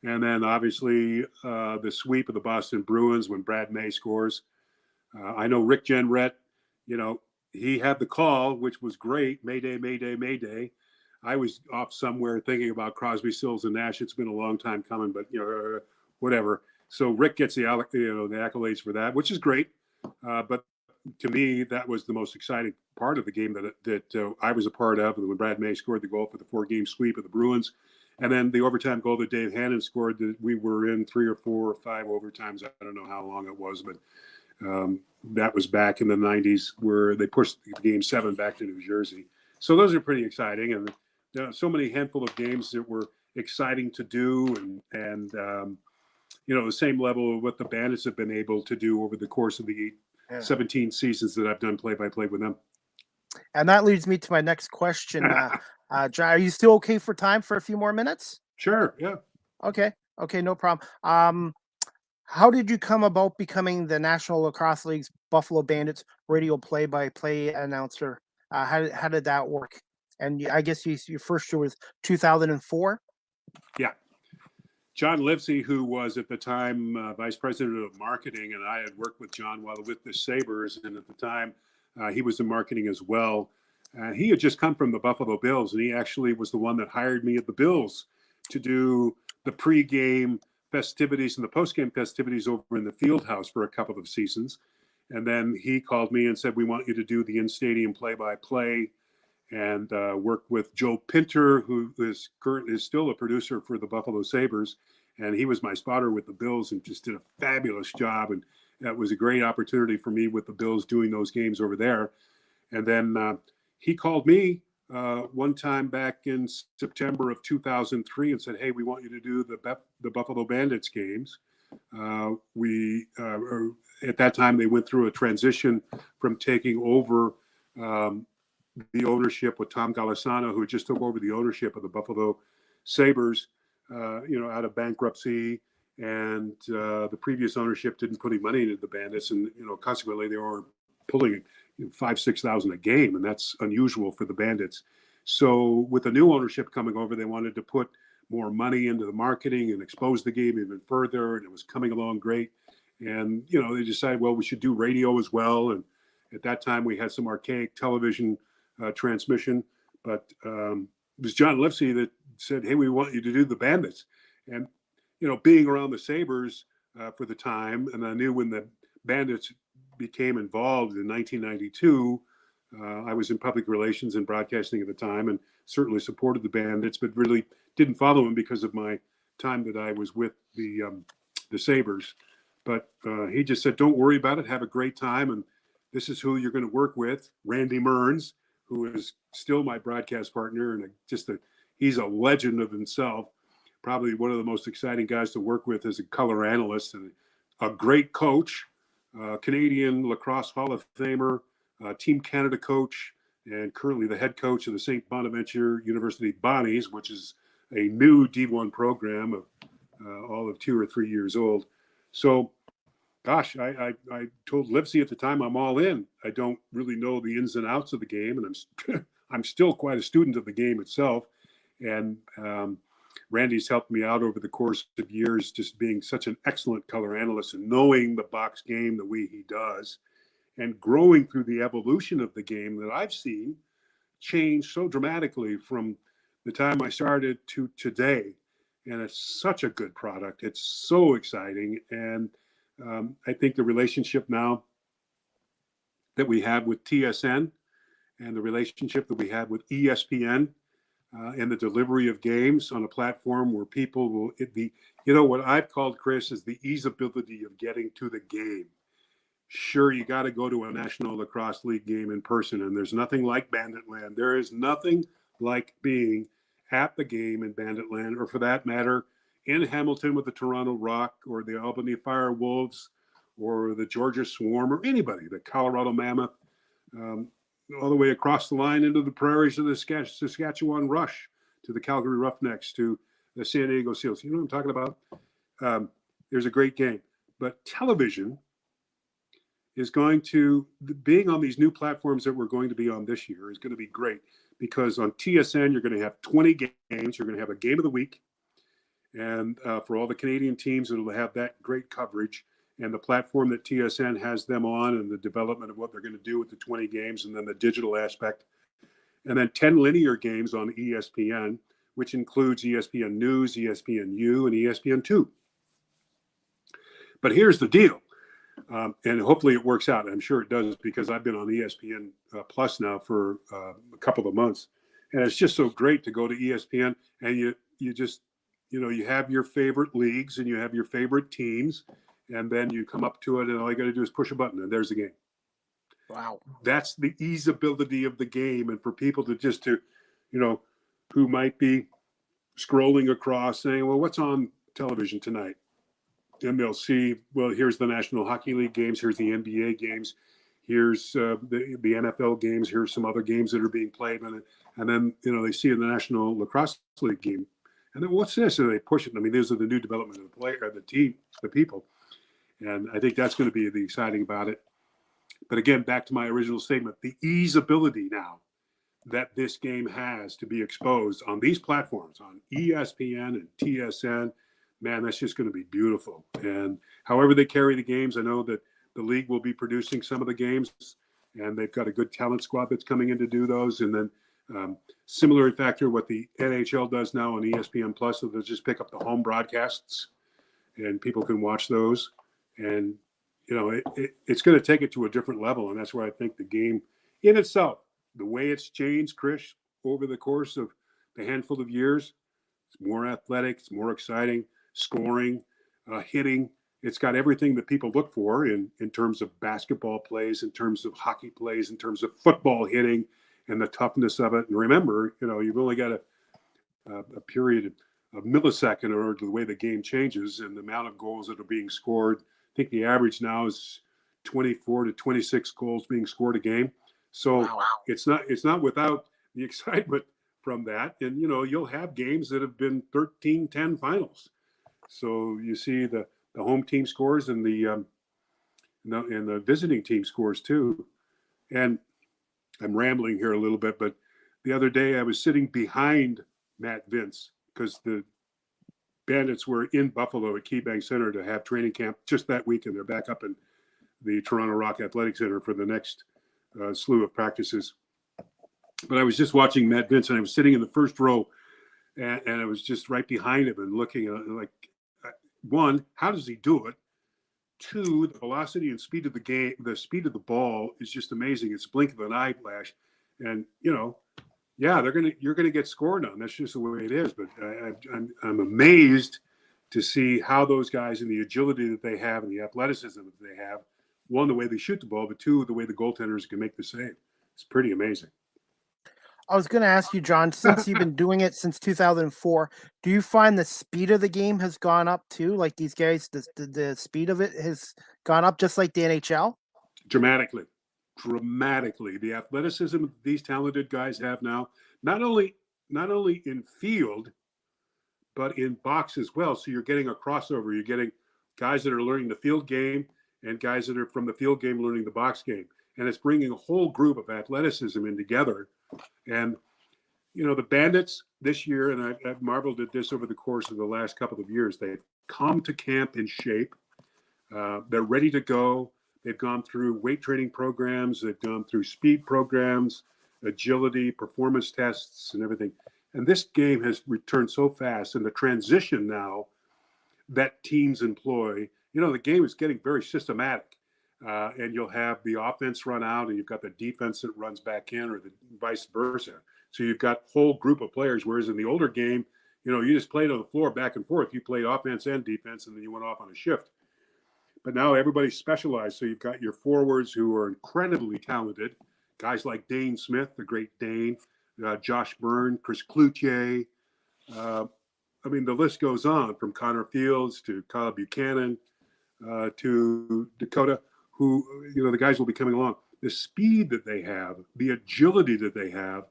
And then obviously the sweep of the Boston Bruins when Brad May scores. I know Rick Jenrette, he had the call, which was great. Mayday, Mayday, Mayday. I was off somewhere thinking about Crosby, Stills, and Nash. It's been a long time coming, but whatever. So Rick gets the accolades for that, which is great. But to me, that was the most exciting part of the game that I was a part of. When Brad May scored the goal for the 4-game sweep of the Bruins, and then the overtime goal that Dave Hannon scored. That we were in 3 or 4 or 5 overtimes. I don't know how long it was, but. That was back in the 90s where they pushed Game 7 back to New Jersey. So those are pretty exciting. And so many handful of games that were exciting to do and the same level of what the Bandits have been able to do over the course of the 17 seasons that I've done play-by-play with them. And that leads me to my next question. John, are you still okay for time for a few more minutes? Sure, yeah. Okay, no problem. How did you come about becoming the National Lacrosse League's Buffalo Bandits radio play-by-play announcer? How did that work? And I guess your first year was 2004? Yeah. John Livesey, who was at the time vice president of marketing, and I had worked with John while with the Sabres, and at the time he was in marketing as well. He had just come from the Buffalo Bills, and he actually was the one that hired me at the Bills to do the pregame festivities and the postgame festivities over in the field house for a couple of seasons. And then he called me and said, we want you to do the in-stadium play-by-play and work with Joe Pinter, who is still a producer for the Buffalo Sabres. And he was my spotter with the Bills and just did a fabulous job. And that was a great opportunity for me with the Bills doing those games over there. And then he called me one time back in September of 2003 and said, hey, we want you to do the Buffalo Bandits games. At that time, they went through a transition from taking over the ownership with Tom Golisano, who just took over the ownership of the Buffalo Sabres, out of bankruptcy. And the previous ownership didn't put any money into the Bandits. And, consequently, they were pulling 5,000-6,000 a game, and that's unusual for the Bandits. So with the new ownership coming over, they wanted to put more money into the marketing and expose the game even further, and it was coming along great. And they decided, well, we should do radio as well. And at that time, we had some archaic television transmission, but it was John Livesey that said, hey, we want you to do the Bandits. And being around the Sabres for the time, and I knew when the Bandits became involved in 1992. I was in public relations and broadcasting at the time and certainly supported the Bandits, but really didn't follow them because of my time that I was with the Sabres. But he just said, don't worry about it. Have a great time. And this is who you're going to work with, Randy Mearns, who is still my broadcast partner. And he's a legend of himself. Probably one of the most exciting guys to work with as a color analyst, and a great coach, Canadian Lacrosse Hall of Famer, Team Canada coach, and currently the head coach of the St. Bonaventure University Bonnies, which is a new D1 program of all of 2 or 3 years old. So, gosh, I told Livesey at the time, I'm all in. I don't really know the ins and outs of the game, and I'm still quite a student of the game itself. And Randy's helped me out over the course of years, just being such an excellent color analyst and knowing the box game the way he does, and growing through the evolution of the game that I've seen change so dramatically from the time I started to today. And it's such a good product. It's so exciting. And I think the relationship now that we have with TSN and the relationship that we have with ESPN and the delivery of games on a platform where people will what I've called, Chris, is the easeability of getting to the game. Sure, you got to go to a National Lacrosse League game in person, and there's nothing like Banditland. There is nothing like being at the game in Banditland, or for that matter, in Hamilton with the Toronto Rock or the Albany Fire Wolves or the Georgia Swarm or anybody, the Colorado Mammoth, all the way across the line into the prairies of the Saskatchewan Rush, to the Calgary Roughnecks, to the San Diego Seals. You know what I'm talking about? There's a great game. But television is going to, being on these new platforms that we're going to be on this year, is going to be great, because on TSN, you're going to have 20 games. You're going to have a game of the week. And for all the Canadian teams, it'll have that great coverage. And the platform that TSN has them on, and the development of what they're going to do with the 20 games, and then the digital aspect. And then 10 linear games on ESPN, which includes ESPN News, ESPNU, and ESPN2. But here's the deal. And hopefully it works out. I'm sure it does, because I've been on ESPN Plus now for a couple of months. And it's just so great to go to ESPN, and you just, you have your favorite leagues and you have your favorite teams, and then you come up to it and all you got to do is push a button and there's the game. Wow. That's the easeability of the game. And for people to who might be scrolling across saying, well, what's on television tonight? And they'll see, well, here's the National Hockey League games, here's the NBA games, here's the NFL games, here's some other games that are being played. And then, they see the National Lacrosse League game. And then what's this? And they push it. I mean, those are the new development of the player, the team, the people. And I think that's going to be the exciting about it. But again, back to my original statement, the easeability now that this game has to be exposed on these platforms, on ESPN and TSN, man, that's just going to be beautiful. And however they carry the games, I know that the league will be producing some of the games, and they've got a good talent squad that's coming in to do those. And then similar factor, what the NHL does now on ESPN Plus, so they'll just pick up the home broadcasts and people can watch those. And, it's going to take it to a different level. And that's where I think the game in itself, the way it's changed, Chris, over the course of the handful of years, it's more athletic, it's more exciting, scoring, hitting. It's got everything that people look for in terms of basketball plays, in terms of hockey plays, in terms of football hitting, and the toughness of it. And remember, you've only got a period of millisecond in order to the way the game changes and the amount of goals that are being scored. I think the average now is 24 to 26 goals being scored a game. So wow. It's not without the excitement from that. And, you'll have games that have been 13-10 finals. So you see the home team scores and the visiting team scores too. And I'm rambling here a little bit, but the other day I was sitting behind Matt Vince because the Bandits were in Buffalo at KeyBank Center to have training camp just that week, and they're back up in the Toronto Rock Athletic Center for the next slew of practices. But I was just watching Matt Vince, and I was sitting in the first row, and I was just right behind him and looking at like, one, how does he do it? Two, the velocity and speed of the game, the speed of the ball is just amazing. It's a blink of an eyelash. And, Yeah, you're gonna get scored on. That's just the way it is. But I'm amazed to see how those guys and the agility that they have and the athleticism that they have. One, the way they shoot the ball, but two, the way the goaltenders can make the save. It's pretty amazing. I was going to ask you, John, since you've been doing it since 2004, do you find the speed of the game has gone up too? Like these guys, the speed of it has gone up just like the NHL? Dramatically. The athleticism these talented guys have now, not only in field, but in box as well. So you're getting a crossover. You're getting guys that are learning the field game and guys that are from the field game learning the box game. And it's bringing a whole group of athleticism in together. And, the Bandits this year, and I've marveled at this over the course of the last couple of years, they've come to camp in shape. They're ready to go. They've gone through weight training programs. They've gone through speed programs, agility, performance tests, and everything. And this game has returned so fast. And the transition now that teams employ, the game is getting very systematic. And you'll have the offense run out and you've got the defense that runs back in, or the vice versa. So you've got a whole group of players, whereas in the older game, you just played on the floor back and forth. You played offense and defense, and then you went off on a shift. But now everybody's specialized. So you've got your forwards who are incredibly talented, guys like Dane Smith, the great Dane, Josh Byrne, Chris Cloutier. The list goes on, from Connor Fields to Kyle Buchanan to Dakota, who, the guys will be coming along. The speed that they have, the agility that they have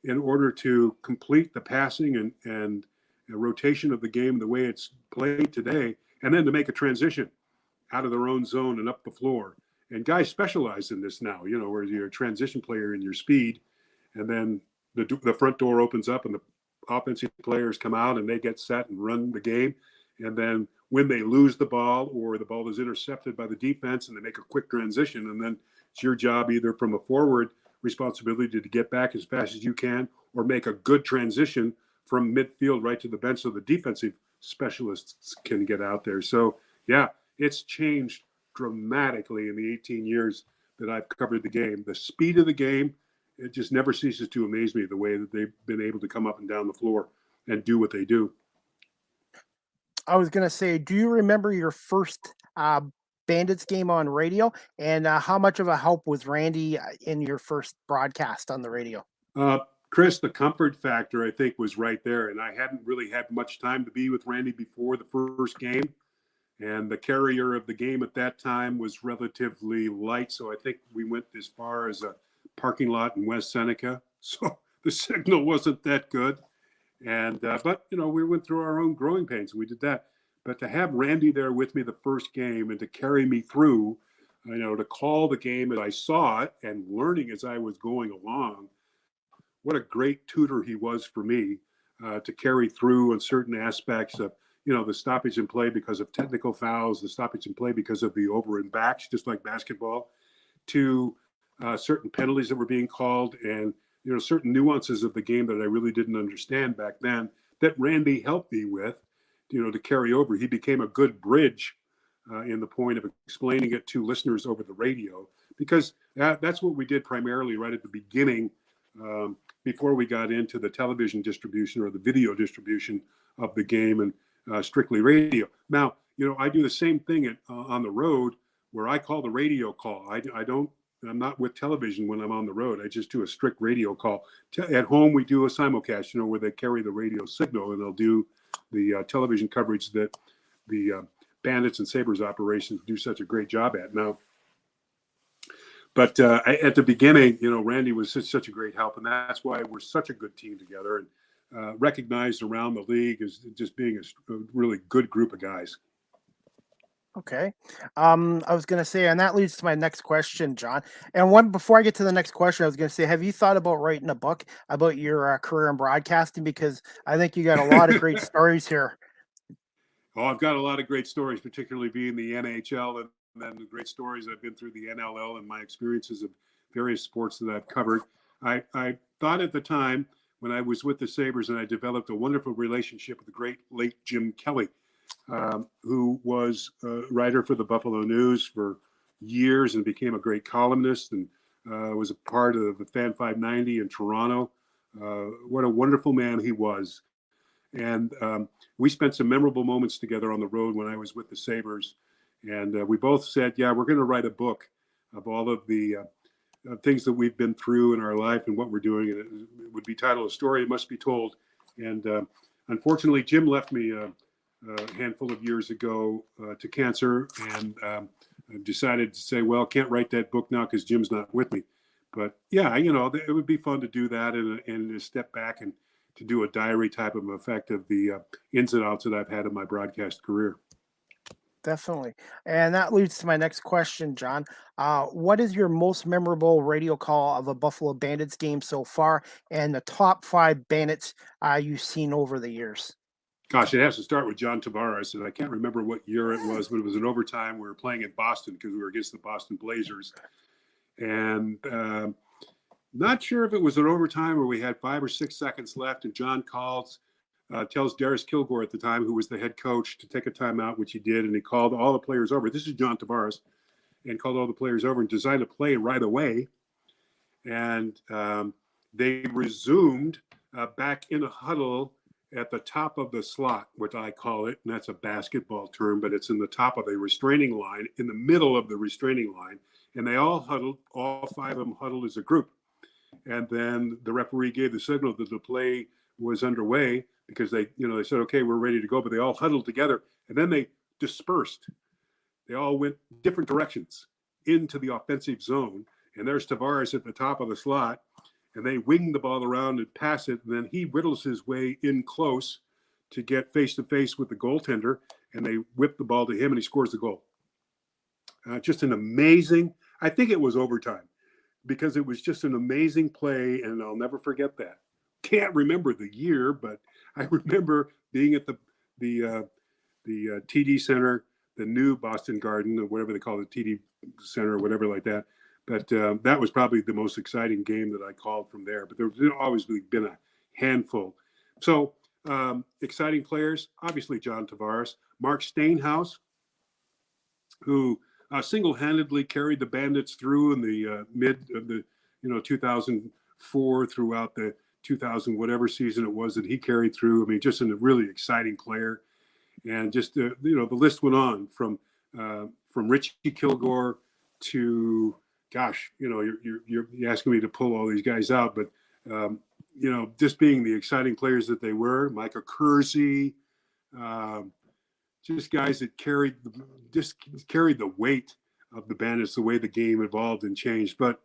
in order to complete the passing and rotation of the game the way it's played today, and then to make a transition out of their own zone and up the floor. And guys specialize in this now, where you're a transition player in your speed, and then the front door opens up and the offensive players come out and they get set and run the game. And then when they lose the ball or the ball is intercepted by the defense, and they make a quick transition, and then it's your job, either from a forward responsibility to get back as fast as you can, or make a good transition from midfield right to the bench so the defensive specialists can get out there. So, yeah, it's changed dramatically in the 18 years that I've covered the game. The speed of the game, it just never ceases to amaze me, the way that they've been able to come up and down the floor and do what they do. I was going to say, do you remember your first Bandits game on radio, and how much of a help was Randy in your first broadcast on the radio? Chris, the comfort factor, I think, was right there. And I hadn't really had much time to be with Randy before the first game. And the carrier of the game at that time was relatively light. So I think we went as far as a parking lot in West Seneca. So the signal wasn't that good. And but we went through our own growing pains, and we did that. But to have Randy there with me the first game and to carry me through, to call the game as I saw it and learning as I was going along, what a great tutor he was for me, to carry through on certain aspects of, the stoppage in play because of technical fouls, the stoppage in play because of the over and backs, just like basketball, to certain penalties that were being called, and certain nuances of the game that I really didn't understand back then, that Randy helped me with, to carry over. He became a good bridge in the point of explaining it to listeners over the radio, because that's what we did primarily right at the beginning, before we got into the television distribution or the video distribution of the game and strictly radio. Now, I do the same thing on the road, where I call the radio call. I'm not with television when I'm on the road. I just do a strict radio call. At home, we do a simulcast, where they carry the radio signal, and they'll do the television coverage that the Bandits and Sabres operations do such a great job at now. But at the beginning, Randy was such a great help, and that's why we're such a good team together, and recognized around the league as just being a really good group of guys. Okay. I was going to say, and that leads to my next question, John. And before I get to the next question, I was going to say, have you thought about writing a book about your career in broadcasting? Because I think you got a lot of great stories here. Oh, I've got a lot of great stories, particularly being the NHL, and then the great stories I've been through the NLL and my experiences of various sports that I've covered. I thought at the time when I was with the Sabres, and I developed a wonderful relationship with the great late Jim Kelly, who was a writer for the Buffalo News for years and became a great columnist, and was a part of the Fan 590 in Toronto, What a wonderful man he was. And we spent some memorable moments together on the road when I was with the Sabres. And we both said, yeah, we're going to write a book of all of the things that we've been through in our life and what we're doing. And it would be titled A Story It Must Be Told. And unfortunately, Jim left me a handful of years ago to cancer. And I decided to say, well, can't write that book now because Jim's not with me. But yeah, it would be fun to do that and to step back and to do a diary type of effect of the ins and outs that I've had in my broadcast career. Definitely. And that leads to my next question, John. What is your most memorable radio call of a Buffalo Bandits game so far, and the top 5 Bandits you've seen over the years? Gosh, it has to start with John Tavares, and I can't remember what year it was, but it was an overtime. We were playing in Boston because we were against the Boston Blazers. And not sure if it was an overtime where we had 5 or 6 seconds left, and John tells Darius Kilgore at the time, who was the head coach, to take a timeout, which he did, and he called all the players over. This is John Tavares, and called all the players over and designed a play right away. And they resumed back in a huddle at the top of the slot, which I call it, and that's a basketball term, but it's in the top of the restraining line, in the middle of the restraining line. And they all huddled, all 5 of them huddled as a group. And then the referee gave the signal that the play was underway because they said, okay, we're ready to go. But they all huddled together, and then they dispersed. They all went different directions into the offensive zone. And there's Tavares at the top of the slot, and they wing the ball around and pass it. And then he whittles his way in close to get face to face with the goaltender, and they whip the ball to him, and he scores the goal. Just an amazing, I think it was overtime, because it was just an amazing play, and I'll never forget that. Can't remember the year, but I remember being at the TD Center, the new Boston Garden, or whatever they call it, TD Center, or whatever like that. But that was probably the most exciting game that I called from there. But there's always been a handful. So exciting players, obviously John Tavares, Mark Steinhaus, who single-handedly carried the Bandits through in the mid of the 2004 throughout the 2000 whatever season it was that he carried through. I mean, just a really exciting player, and just the list went on from Richie Kilgore to, gosh, you're asking me to pull all these guys out, but just being the exciting players that they were, Micah Kersey. Just guys that carried the weight of the Bandits, the way the game evolved and changed. But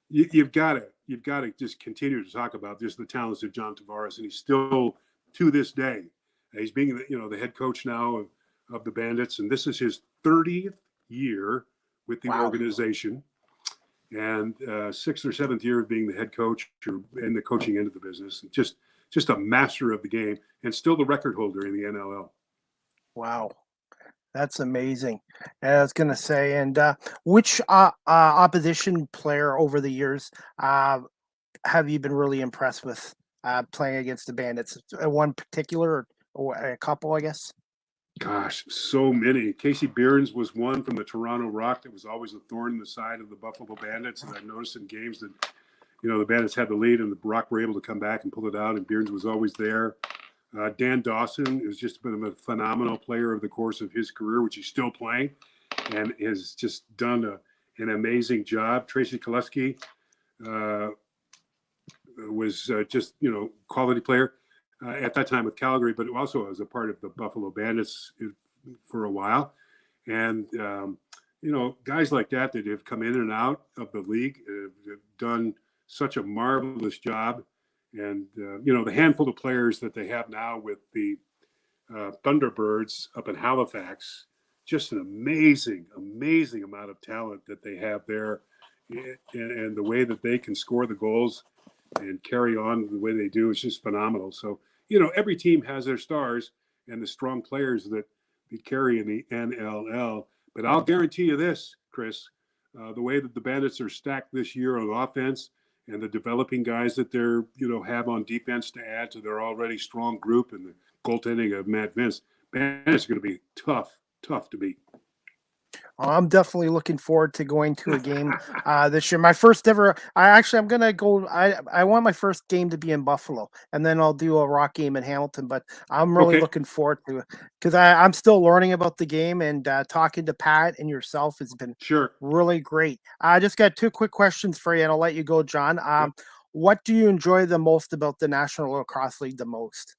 you've got to just continue to talk about just the talents of John Tavares, and he's still to this day. He's being the head coach now of the Bandits, and this is his 30th year with the organization, and 6th or 7th year of being the head coach or in the coaching end of the business. Just a master of the game, and still the record holder in the NLL. Wow, that's amazing. And I was going to say, and which opposition player over the years have you been really impressed with playing against the Bandits? One particular or a couple, I guess? Gosh, so many. Casey Byrnes was one from the Toronto Rock that was always a thorn in the side of the Buffalo Bandits. And I noticed in games that, the Bandits had the lead and the Rock were able to come back and pull it out, and Byrnes was always there. Dan Dawson has just been a phenomenal player over the course of his career, which he's still playing, and has just done an amazing job. Tracy Koleski was just, quality player at that time with Calgary, but also as a part of the Buffalo Bandits for a while. And, guys like that have come in and out of the league have done such a marvelous job. And, the handful of players that they have now with the Thunderbirds up in Halifax, just an amazing amount of talent that they have there, and the way that they can score the goals and carry on the way they do is just phenomenal. So, every team has their stars and the strong players that they carry in the NLL. But I'll guarantee you this, Chris, the way that the Bandits are stacked this year on offense, and the developing guys that they're, have on defense to add to their already strong group, and the goaltending of Matt Vince, man, it's going to be tough to beat. I'm definitely looking forward to going to a game this year. My first ever. I'm gonna go. I want my first game to be in Buffalo, and then I'll do a Rock game in Hamilton. But I'm really Okay, looking forward to it because I'm still learning about the game, and talking to Pat and yourself has been sure. really great. I just got two quick questions for you, and I'll let you go, John. Yeah. What do you enjoy the most about the National Lacrosse League? The most?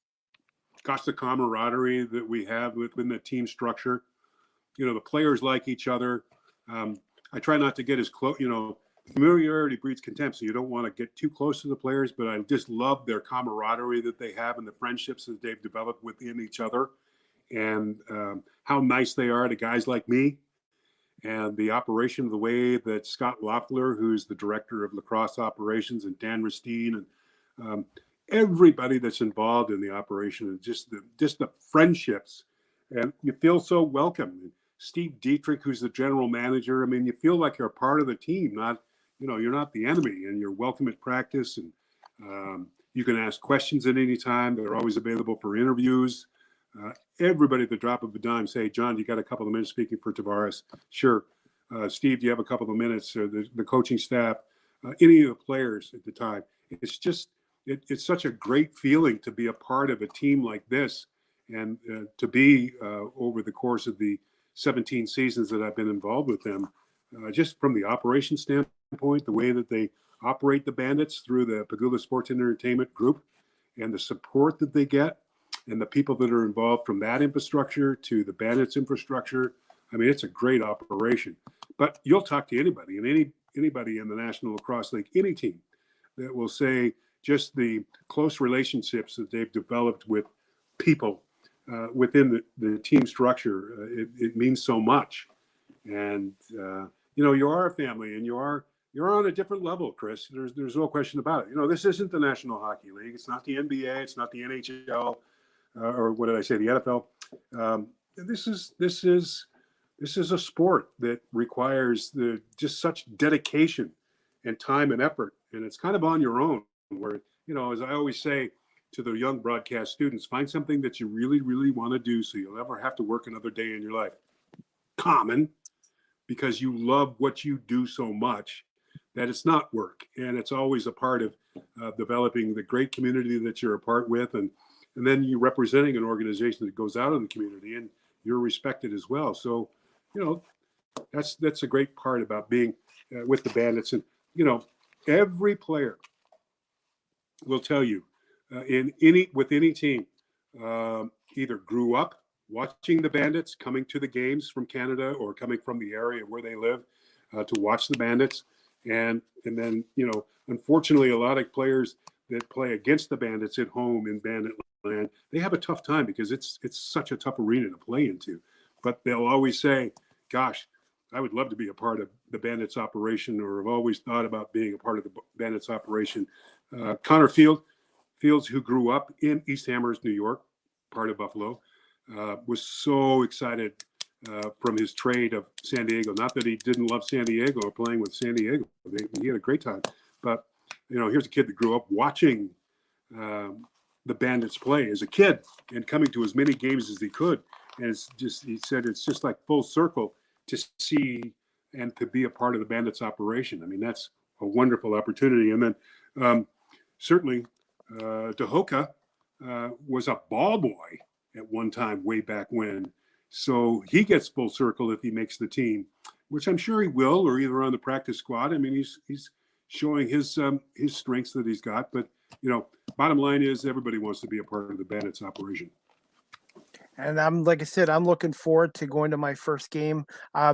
Gosh, the camaraderie that we have within the team structure. The players like each other. I try not to get as close. Familiarity breeds contempt, so you don't want to get too close to the players. But I just love their camaraderie that they have and the friendships that they've developed within each other, and how nice they are to guys like me. And the operation, the way that Scott Loeffler, who's the director of lacrosse operations, and Dan Ristine, and everybody that's involved in the operation, and just the friendships, and you feel so welcome. Steve Dietrich, who's the general manager, I mean, you feel like you're a part of the team, you're not the enemy, and you're welcome at practice, and you can ask questions at any time. They're always available for interviews. Everybody at the drop of a dime say, John, you got a couple of minutes speaking for Tavares? Sure. Steve, do you have a couple of minutes? Or the coaching staff, any of the players at the time. It's just, it's such a great feeling to be a part of a team like this, and to be over the course of the 17 seasons that I've been involved with them, just from the operation standpoint, the way that they operate the Bandits through the Pagula Sports and Entertainment Group, and the support that they get, and the people that are involved from that infrastructure to the Bandits infrastructure. I mean, it's a great operation. But you'll talk to anybody, and anybody in the National Lacrosse League, any team, that will say just the close relationships that they've developed with people within the team structure. It means so much. And you are a family, and you're on a different level, Chris. There's no question about it. This isn't the National Hockey League. It's not the NBA. It's not the NHL. Or what did I say? The NFL. This is a sport that requires just such dedication and time and effort, and it's kind of on your own. Where as I always say to the young broadcast students, find something that you really, really want to do, so you'll never have to work another day in your life. Common, because you love what you do so much that it's not work, and it's always a part of developing the great community that you're a part with, and then you representing an organization that goes out in the community, and you're respected as well. So, that's a great part about being with the Bandits. And, every player will tell you with any team, either grew up watching the Bandits, coming to the games from Canada, or coming from the area where they live to watch the Bandits. And then, unfortunately, a lot of players that play against the Bandits at home in Bandit land, they have a tough time because it's such a tough arena to play into. But they'll always say, gosh, I would love to be a part of the Bandits operation, or have always thought about being a part of the Bandits operation. Connor Fields, who grew up in East Amherst, New York, part of Buffalo, was so excited from his trade of San Diego. Not that he didn't love San Diego or playing with San Diego. He had a great time. But, here's a kid that grew up watching the Bandits play as a kid and coming to as many games as he could. And he said it's just like full circle to see and to be a part of the Bandits operation. I mean, that's a wonderful opportunity. And then certainly Tehoka was a ball boy at one time way back when. So he gets full circle if he makes the team, which I'm sure he will, or either on the practice squad. I mean, he's showing his strengths that he's got. But, bottom line is everybody wants to be a part of the Bandits operation. And like I said, I'm looking forward to going to my first game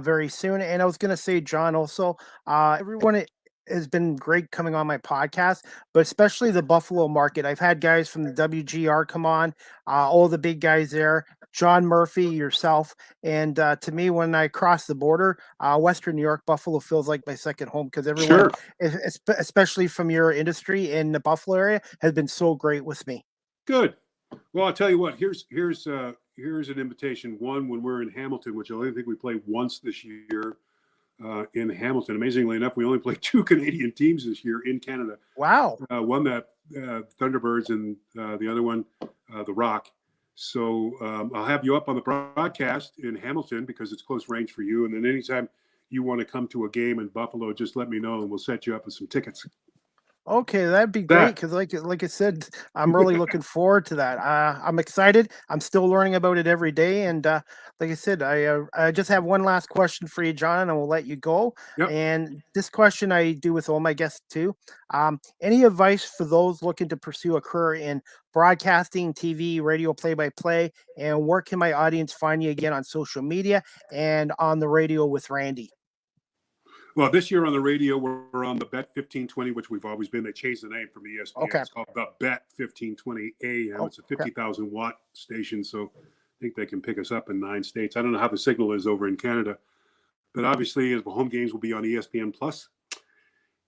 very soon. And I was going to say, John, also, everyone has been great coming on my podcast, but especially the Buffalo market. I've had guys from the WGR come on, all the big guys there, John Murphy, yourself. And to me, when I cross the border, Western New York, Buffalo feels like my second home, because everyone, especially from your industry in the Buffalo area, has been so great with me. Good. Well, I'll tell you what, here's an invitation. One, when we're in Hamilton, which I only think we played once this year in Hamilton. Amazingly enough, we only played 2 Canadian teams this year in Canada. Wow. One that Thunderbirds, and the other one, the Rock. So I'll have you up on the broadcast in Hamilton because it's close range for you. And then anytime you want to come to a game in Buffalo, just let me know and we'll set you up with some tickets. Okay, that'd be great because, like I said, I'm really looking forward to that. I'm excited. I'm still learning about it every day, and like I said, I just have one last question for you, John, and we'll let you go. Yep. And this question I do with all my guests too. Any advice for those looking to pursue a career in broadcasting, TV, radio, play-by-play, and where can my audience find you again on social media and on the radio with Randy? Well, this year on the radio, we're on the Bet 1520, which we've always been. They changed the name from ESPN. Okay. It's called the Bet 1520 AM. It's a 50,000 watt station, so I think they can pick us up in 9 states. I don't know how the signal is over in Canada, but obviously, the home games will be on ESPN Plus.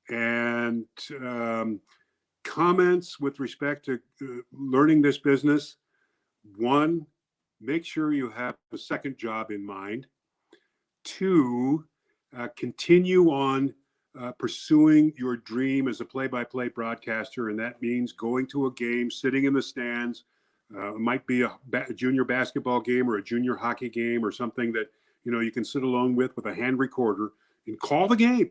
And comments with respect to learning this business: 1, make sure you have a second job in mind. 2, continue on pursuing your dream as a play-by-play broadcaster, and that means going to a game, sitting in the stands. It might be a junior basketball game or a junior hockey game or something that you can sit alone with a hand recorder and call the game.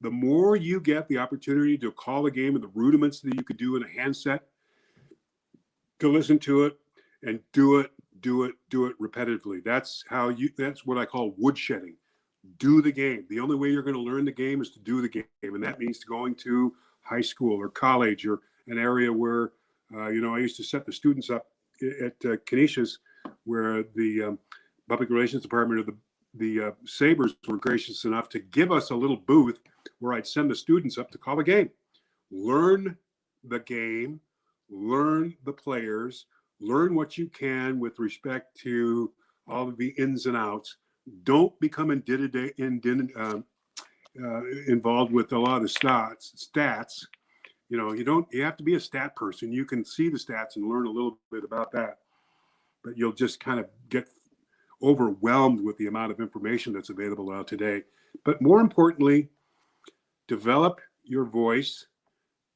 The more you get the opportunity to call the game and the rudiments that you could do in a handset, to listen to it and do it repetitively. That's what I call woodshedding. Do the game. The only way you're going to learn the game is to do the game. And that means going to high school or college or an area where, I used to set the students up at Canisius, where the public relations department of the Sabres were gracious enough to give us a little booth where I'd send the students up to call the game. Learn the game, learn the players, learn what you can with respect to all of the ins and outs. Don't become involved with a lot of stats. You have to be a stat person. You can see the stats and learn a little bit about that, but you'll just kind of get overwhelmed with the amount of information that's available out today. But more importantly, develop your voice,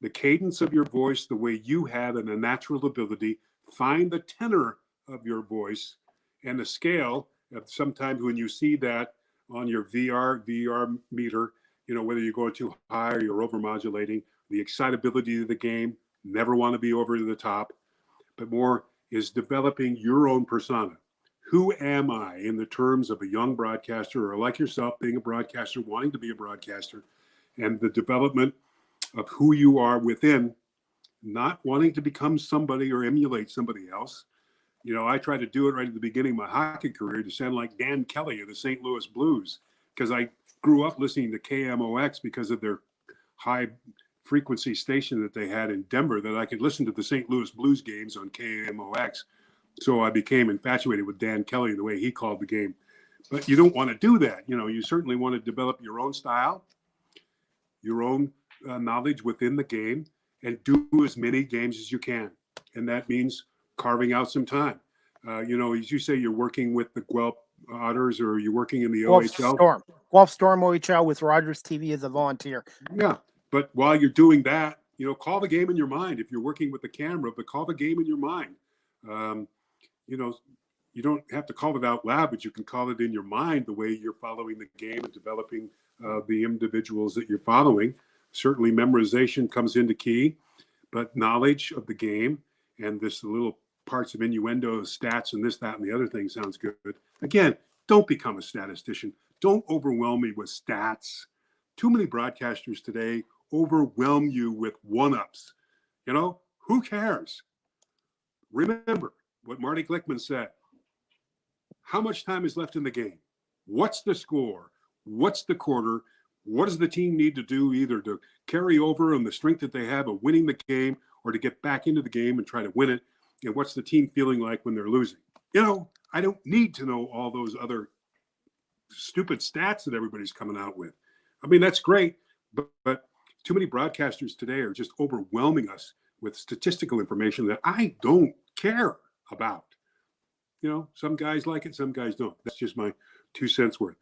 the cadence of your voice, the way you have and a natural ability. Find the tenor of your voice and the scale. Sometimes when you see that on your VR meter, whether you're going too high or you're overmodulating, the excitability of the game, never want to be over the top, but more is developing your own persona. Who am I in the terms of a young broadcaster, or like yourself being a broadcaster, wanting to be a broadcaster, and the development of who you are within, not wanting to become somebody or emulate somebody else. I tried to do it right at the beginning of my hockey career to sound like Dan Kelly of the St. Louis Blues, because I grew up listening to KMOX because of their high frequency station that they had in Denver, that I could listen to the St. Louis Blues games on KMOX. So I became infatuated with Dan Kelly, the way he called the game. But you don't want to do that. You certainly want to develop your own style, your own knowledge within the game, and do as many games as you can. And that means carving out some time. As you say, you're working with the Guelph Otters, or you're working in the OHL. Guelph Storm OHL with Rogers TV as a volunteer. Yeah, but while you're doing that, call the game in your mind. If you're working with the camera, but call the game in your mind. You don't have to call it out loud, but you can call it in your mind the way you're following the game and developing the individuals that you're following. Certainly memorization comes into key, but knowledge of the game and this little parts of innuendo, stats, and this, that, and the other thing sounds good. Again, don't become a statistician. Don't overwhelm me with stats. Too many broadcasters today overwhelm you with one-ups. Who cares? Remember what Marty Glickman said. How much time is left in the game? What's the score? What's the quarter? What does the team need to do either to carry over on the strength that they have of winning the game, or to get back into the game and try to win it? And what's the team feeling like when they're losing? I don't need to know all those other stupid stats that everybody's coming out with. I mean, that's great, but too many broadcasters today are just overwhelming us with statistical information that I don't care about. Some guys like it, some guys don't. That's just my 2 cents worth.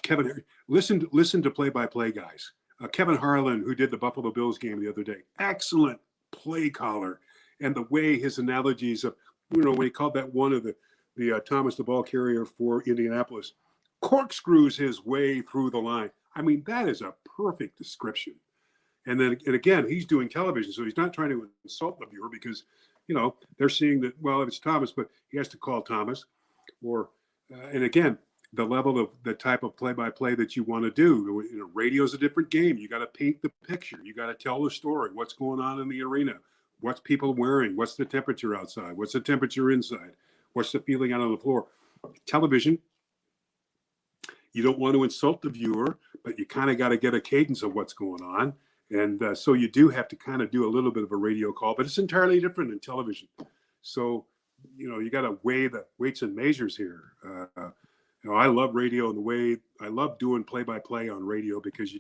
Kevin, listen to play-by-play guys. Kevin Harlan, who did the Buffalo Bills game the other day, excellent play caller, and the way his analogies of, when he called that one of the Thomas the ball carrier for Indianapolis, corkscrews his way through the line. I mean, that is a perfect description. And then, and again, he's doing television, so he's not trying to insult the viewer because, they're seeing that, well, it's Thomas, but he has to call Thomas. Or, and again, the level of the type of play-by-play that you want to do. Radio's a different game. You got to paint the picture. You got to tell the story. What's going on in the arena? What's people wearing? What's the temperature outside? What's the temperature inside? What's the feeling out on the floor? Television, you don't want to insult the viewer, but you kind of got to get a cadence of what's going on. And so you do have to kind of do a little bit of a radio call, but it's entirely different in television. So, you got to weigh the weights and measures here. I love radio and the way I love doing play-by-play on radio because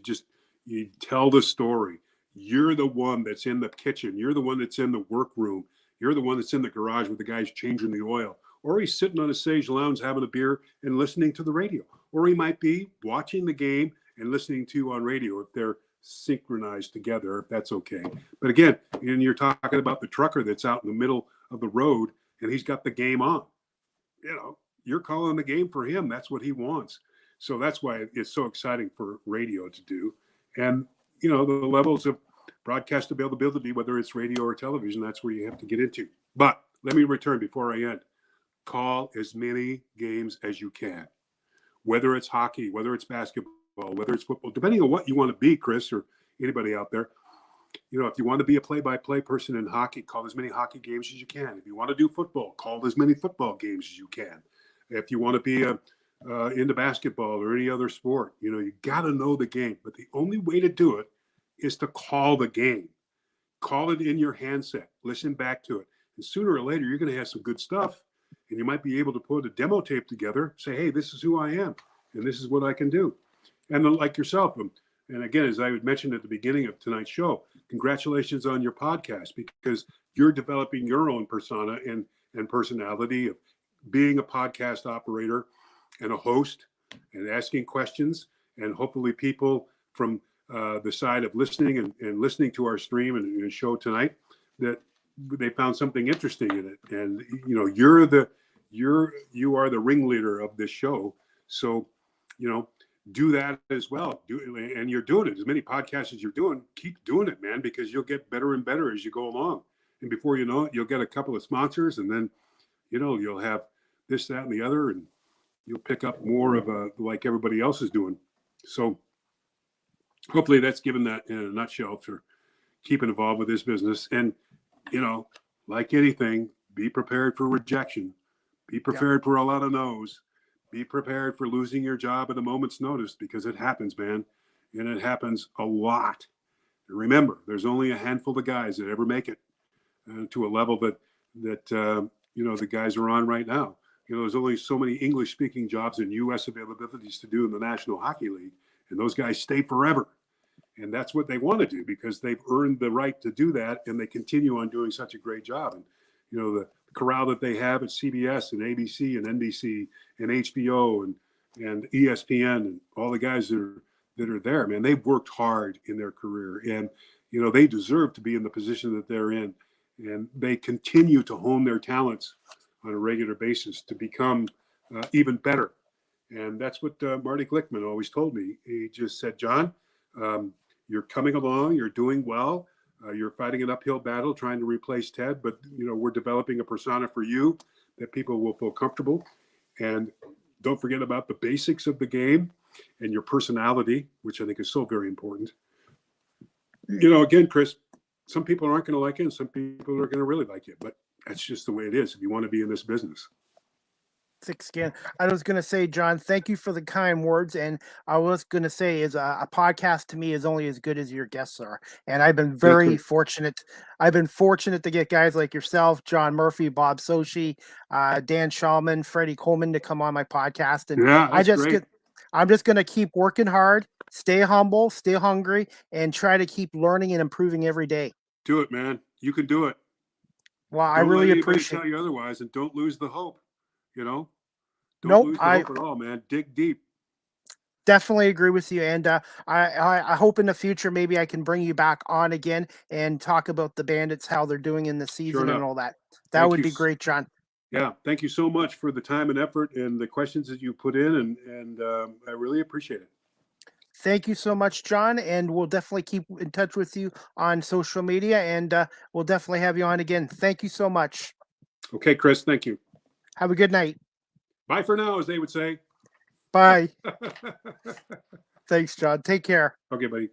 you tell the story. You're the one that's in the kitchen. You're the one that's in the workroom. You're the one that's in the garage with the guys changing the oil. Or he's sitting on a sage lounge having a beer and listening to the radio. Or he might be watching the game and listening to on radio if they're synchronized together, if that's okay. But again, and you're talking about the trucker that's out in the middle of the road and he's got the game on. You're calling the game for him. That's what he wants. So that's why it's so exciting for radio to do. And, the levels of broadcast availability, whether it's radio or television, that's where you have to get into. But let me return before I end. Call as many games as you can, whether it's hockey, whether it's basketball, whether it's football, depending on what you want to be, Chris, or anybody out there. If you want to be a play-by-play person in hockey, call as many hockey games as you can. If you want to do football, call as many football games as you can. If you want to be into basketball or any other sport, you got to know the game. But the only way to do it is to call the game. Call it in your handset. Listen back to it. And sooner or later, you're going to have some good stuff. And you might be able to put a demo tape together, say, hey, this is who I am, and this is what I can do. And then, like yourself, and again, as I had mentioned at the beginning of tonight's show, congratulations on your podcast because you're developing your own persona and personality of being a podcast operator and a host and asking questions. And hopefully people from the side of listening and listening to our stream and show tonight that they found something interesting in it. And, you are the ringleader of this show. So, do that as well. And you're doing it. As many podcasts as you're doing, keep doing it, man, because you'll get better and better as you go along. And before you know it, you'll get a couple of sponsors and then, you'll have this, that, and the other, and you'll pick up more of like everybody else is doing. So hopefully that's given that in a nutshell for keeping involved with this business. And, like anything, be prepared for rejection. Be prepared for a lot of no's. Be prepared for losing your job at a moment's notice because it happens, man. And it happens a lot. And remember, there's only a handful of guys that ever make it to a level that the guys are on right now. There's only so many English-speaking jobs and U.S. availabilities to do in the National Hockey League, and those guys stay forever. And that's what they want to do because they've earned the right to do that, and they continue on doing such a great job. And, the corral that they have at CBS and ABC and NBC and HBO and ESPN and all the guys that are there, man, they've worked hard in their career. And, they deserve to be in the position that they're in. And they continue to hone their talents on a regular basis to become even better. And that's what Marty Glickman always told me. He just said, John, you're coming along, you're doing well, you're fighting an uphill battle trying to replace Ted, but we're developing a persona for you that people will feel comfortable. And don't forget about the basics of the game and your personality, which I think is so very important. Again, Chris, some people aren't going to like it and some people are going to really like it, but that's just the way it is if you want to be in this business. Thick skin. I was going to say, John, thank you for the kind words. And I was going to say is a podcast to me is only as good as your guests are. And I've been very fortunate. I've been fortunate to get guys like yourself, John Murphy, Bob Sochi, Dan Shulman, Freddie Coleman to come on my podcast. And I'm just going to keep working hard, stay humble, stay hungry, and try to keep learning and improving every day. Do it, man. You can do it. Well, I really appreciate it. Tell you otherwise, and don't lose the hope. Don't lose the hope at all, man. Dig deep. Definitely agree with you, and I hope in the future maybe I can bring you back on again and talk about the Bandits, how they're doing in the season and all that. That would be great, John. Yeah, thank you so much for the time and effort and the questions that you put in, and I really appreciate it. Thank you so much, John, and we'll definitely keep in touch with you on social media, and we'll definitely have you on again. Thank you so much. Okay, Chris, thank you. Have a good night. Bye for now, as they would say. Bye. Thanks, John. Take care. Okay, buddy.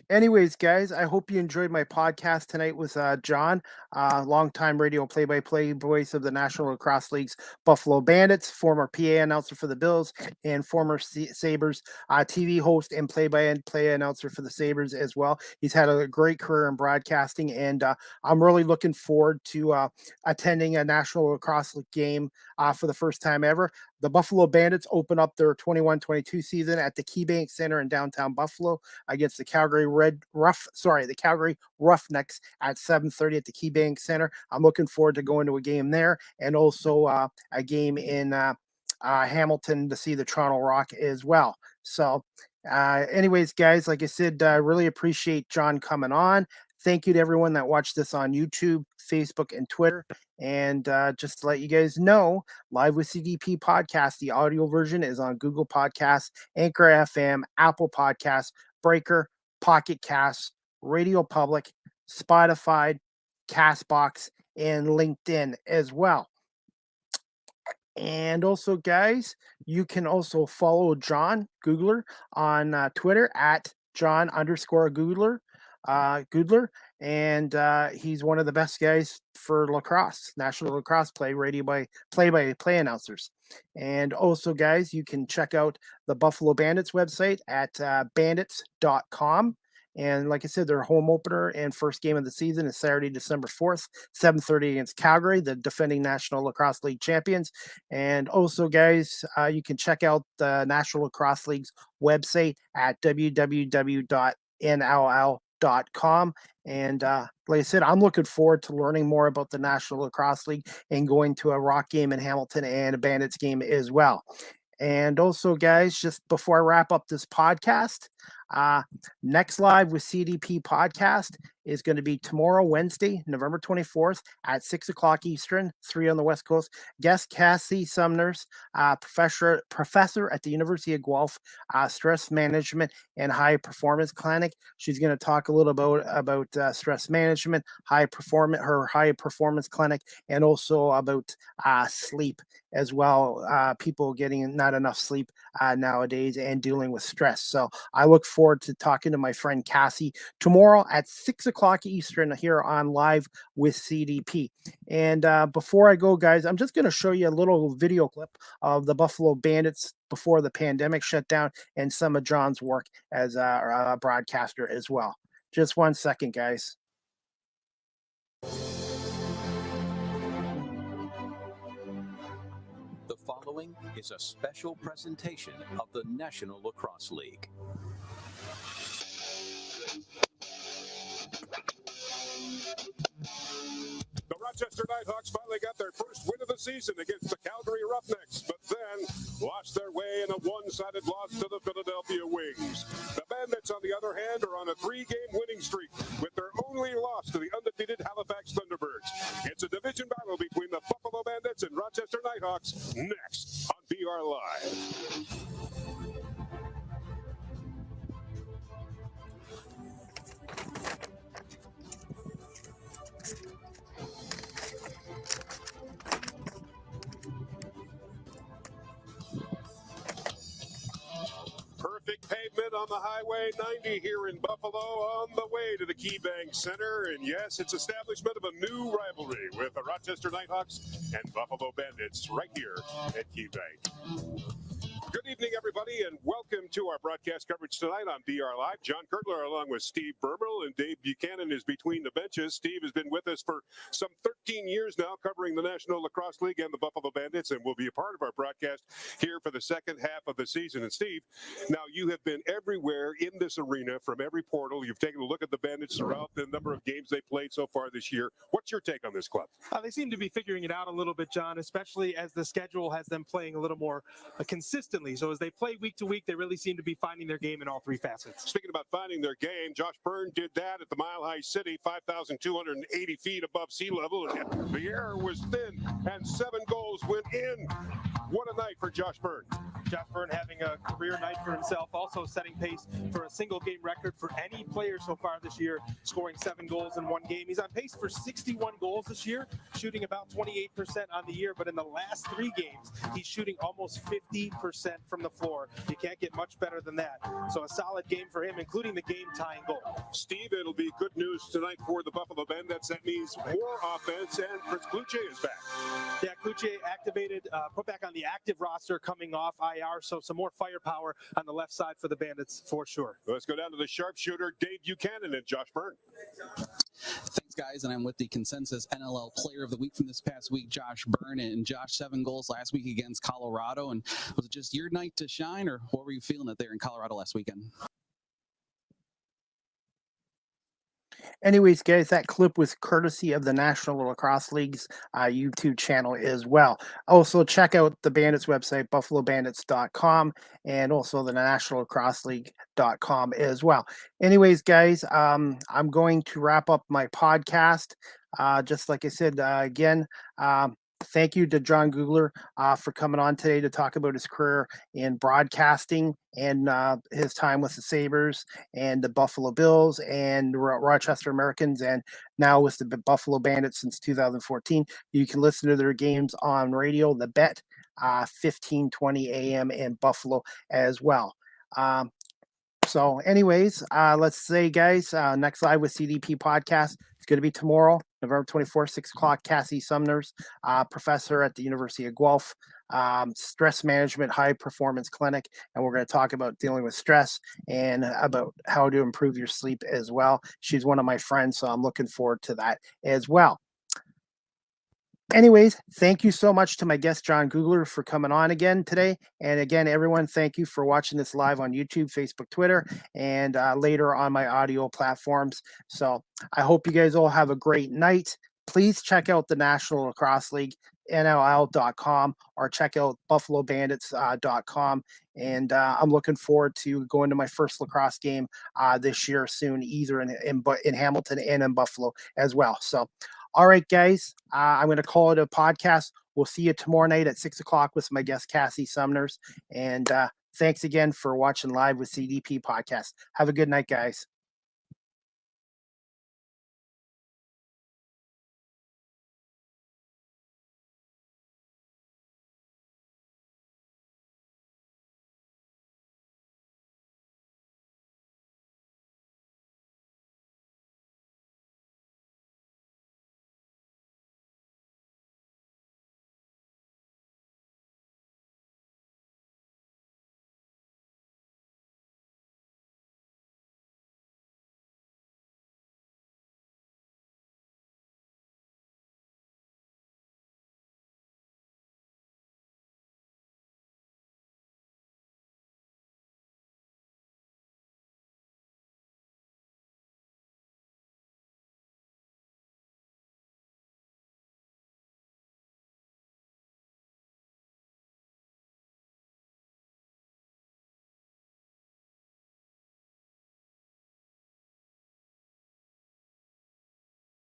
Anyways, guys, I hope you enjoyed my podcast tonight with John, longtime radio play-by-play voice of the National Lacrosse League's Buffalo Bandits, former PA announcer for the Bills, and former Sabres TV host and play-by-play announcer for the Sabres as well. He's had a great career in broadcasting, and I'm really looking forward to attending a National Lacrosse League game for the first time ever. The Buffalo Bandits open up their 21-22 season at the KeyBank Center in downtown Buffalo against the Calgary Roughnecks at 7:30 at the KeyBank Center. I'm looking forward to going to a game there, and also a game in Hamilton to see the Toronto Rock as well. So anyways, guys, like I said, really appreciate John coming on. Thank you to everyone that watched this on YouTube, Facebook, and Twitter. And just to let you guys know, Live with CDP podcast, the audio version is on Google Podcasts, Anchor FM, Apple Podcasts, Breaker, Pocket Casts, Radio Public, Spotify, Castbox, and LinkedIn as well. And also, guys, you can also follow John Gurtler on Twitter at John_Gurtler. And he's one of the best guys for lacrosse, National Lacrosse play-by-play announcers. And also, guys, you can check out the Buffalo Bandits website at bandits.com. And like I said, their home opener and first game of the season is Saturday, December 4th, 7:30 against Calgary, the defending National Lacrosse League champions. And also, guys, you can check out the National Lacrosse League's website at www.nll.com. And like I said, I'm looking forward to learning more about the National Lacrosse League and going to a Rock game in Hamilton and a Bandits game as well. And also, guys, just before I wrap up this podcast, next Live with CDP podcast is going to be tomorrow, Wednesday, November 24th at 6 o'clock Eastern, 3 on the West Coast. Guest Cassie Sumners, professor at the University of Guelph, stress management and high performance clinic. She's going to talk a little about stress management, her high performance clinic, and also about sleep as well. People getting not enough sleep nowadays and dealing with stress. So I look forward to talking to my friend Cassie tomorrow at 6 o'clock Eastern here on Live with CDP. And before I go, guys, I'm just going to show you a little video clip of the Buffalo Bandits before the pandemic shut down and some of John's work as a broadcaster as well. Just 1 second, guys. The following is a special presentation of the National Lacrosse League. The Rochester Nighthawks finally got their first win of the season against the Calgary Roughnecks, but then lost their way in a one-sided loss to the Philadelphia Wings. The Bandits, on the other hand, are on a 3-game winning streak with their only loss to the undefeated Halifax Thunderbirds. It's a division battle between the Buffalo Bandits and Rochester Nighthawks next on BR Live. Perfect pavement on the Highway 90 here in Buffalo on the way to the KeyBank Center. And yes, it's establishment of a new rivalry with the Rochester Nighthawks and Buffalo Bandits right here at KeyBank. Good evening, everybody, and welcome to our broadcast coverage tonight on BR Live. John Gurtler along with Steve Bermel, and Dave Buchanan is between the benches. Steve has been with us for some 13 years now, covering the National Lacrosse League and the Buffalo Bandits, and will be a part of our broadcast here for the second half of the season. And Steve, now you have been everywhere in this arena from every portal. You've taken a look at the Bandits throughout the number of games they played so far this year. What's your take on this club? They seem to be figuring it out a little bit, John, especially as the schedule has them playing a little more consistently consistently. So as they play week to week, they really seem to be finding their game in all three facets. Speaking about finding their game, Josh Byrne did that at the Mile High City, 5,280 feet above sea level. And the air was thin, and 7 goals went in. What a night for Josh Byrne. Josh Byrne having a career night for himself, also setting pace for a single game record for any player so far this year, scoring 7 goals in one game. He's on pace for 61 goals this year, shooting about 28% on the year, but in the last 3 games, he's shooting almost 50% from the floor. You can't get much better than that. So a solid game for him, including the game-tying goal. Steve, it'll be good news tonight for the Buffalo Bandits. That means more offense, and Fritz Cloutier is back. Yeah, Cloutier activated, put back on the active roster coming off IR, so some more firepower on the left side for the Bandits for sure. Let's go down to the sharpshooter, Dave Buchanan and Josh Byrne. Thanks, guys, and I'm with the consensus NLL Player of the Week from this past week, Josh Byrne. And Josh, 7 goals last week against Colorado. And was it just your night to shine, or what were you feeling out there in Colorado last weekend? Anyways, guys, that clip was courtesy of the National Lacrosse League's YouTube channel as well. Also, check out the Bandits website, buffalobandits.com, and also the National Lacrosse League.com as well. Anyways, guys, I'm going to wrap up my podcast. Just like I said, again, thank you to John Gurtler for coming on today to talk about his career in broadcasting and his time with the Sabres and the Buffalo Bills and Rochester Americans, and now with the Buffalo Bandits since 2014. You can listen to their games on radio, The Bet, 15:20 a.m. in Buffalo as well. So anyways, let's say, guys, next Live with CDP podcast, it's going to be tomorrow, November 24th, 6 o'clock. Cassie Sumner's professor at the University of Guelph, stress management, high performance clinic. And we're going to talk about dealing with stress and about how to improve your sleep as well. She's one of my friends, so I'm looking forward to that as well. Anyways, thank you so much to my guest, John Gurtler, for coming on again today. And again, everyone, thank you for watching this live on YouTube, Facebook, Twitter, and later on my audio platforms. So I hope you guys all have a great night. Please check out the National Lacrosse League, NLL.com, or check out BuffaloBandits.com. And I'm looking forward to going to my first lacrosse game this year soon, either in Hamilton and in Buffalo as well. So, all right, guys, I'm going to call it a podcast. We'll see you tomorrow night at 6 o'clock with my guest, Cassie Sumners. And thanks again for watching Live with CDP podcast. Have a good night, guys.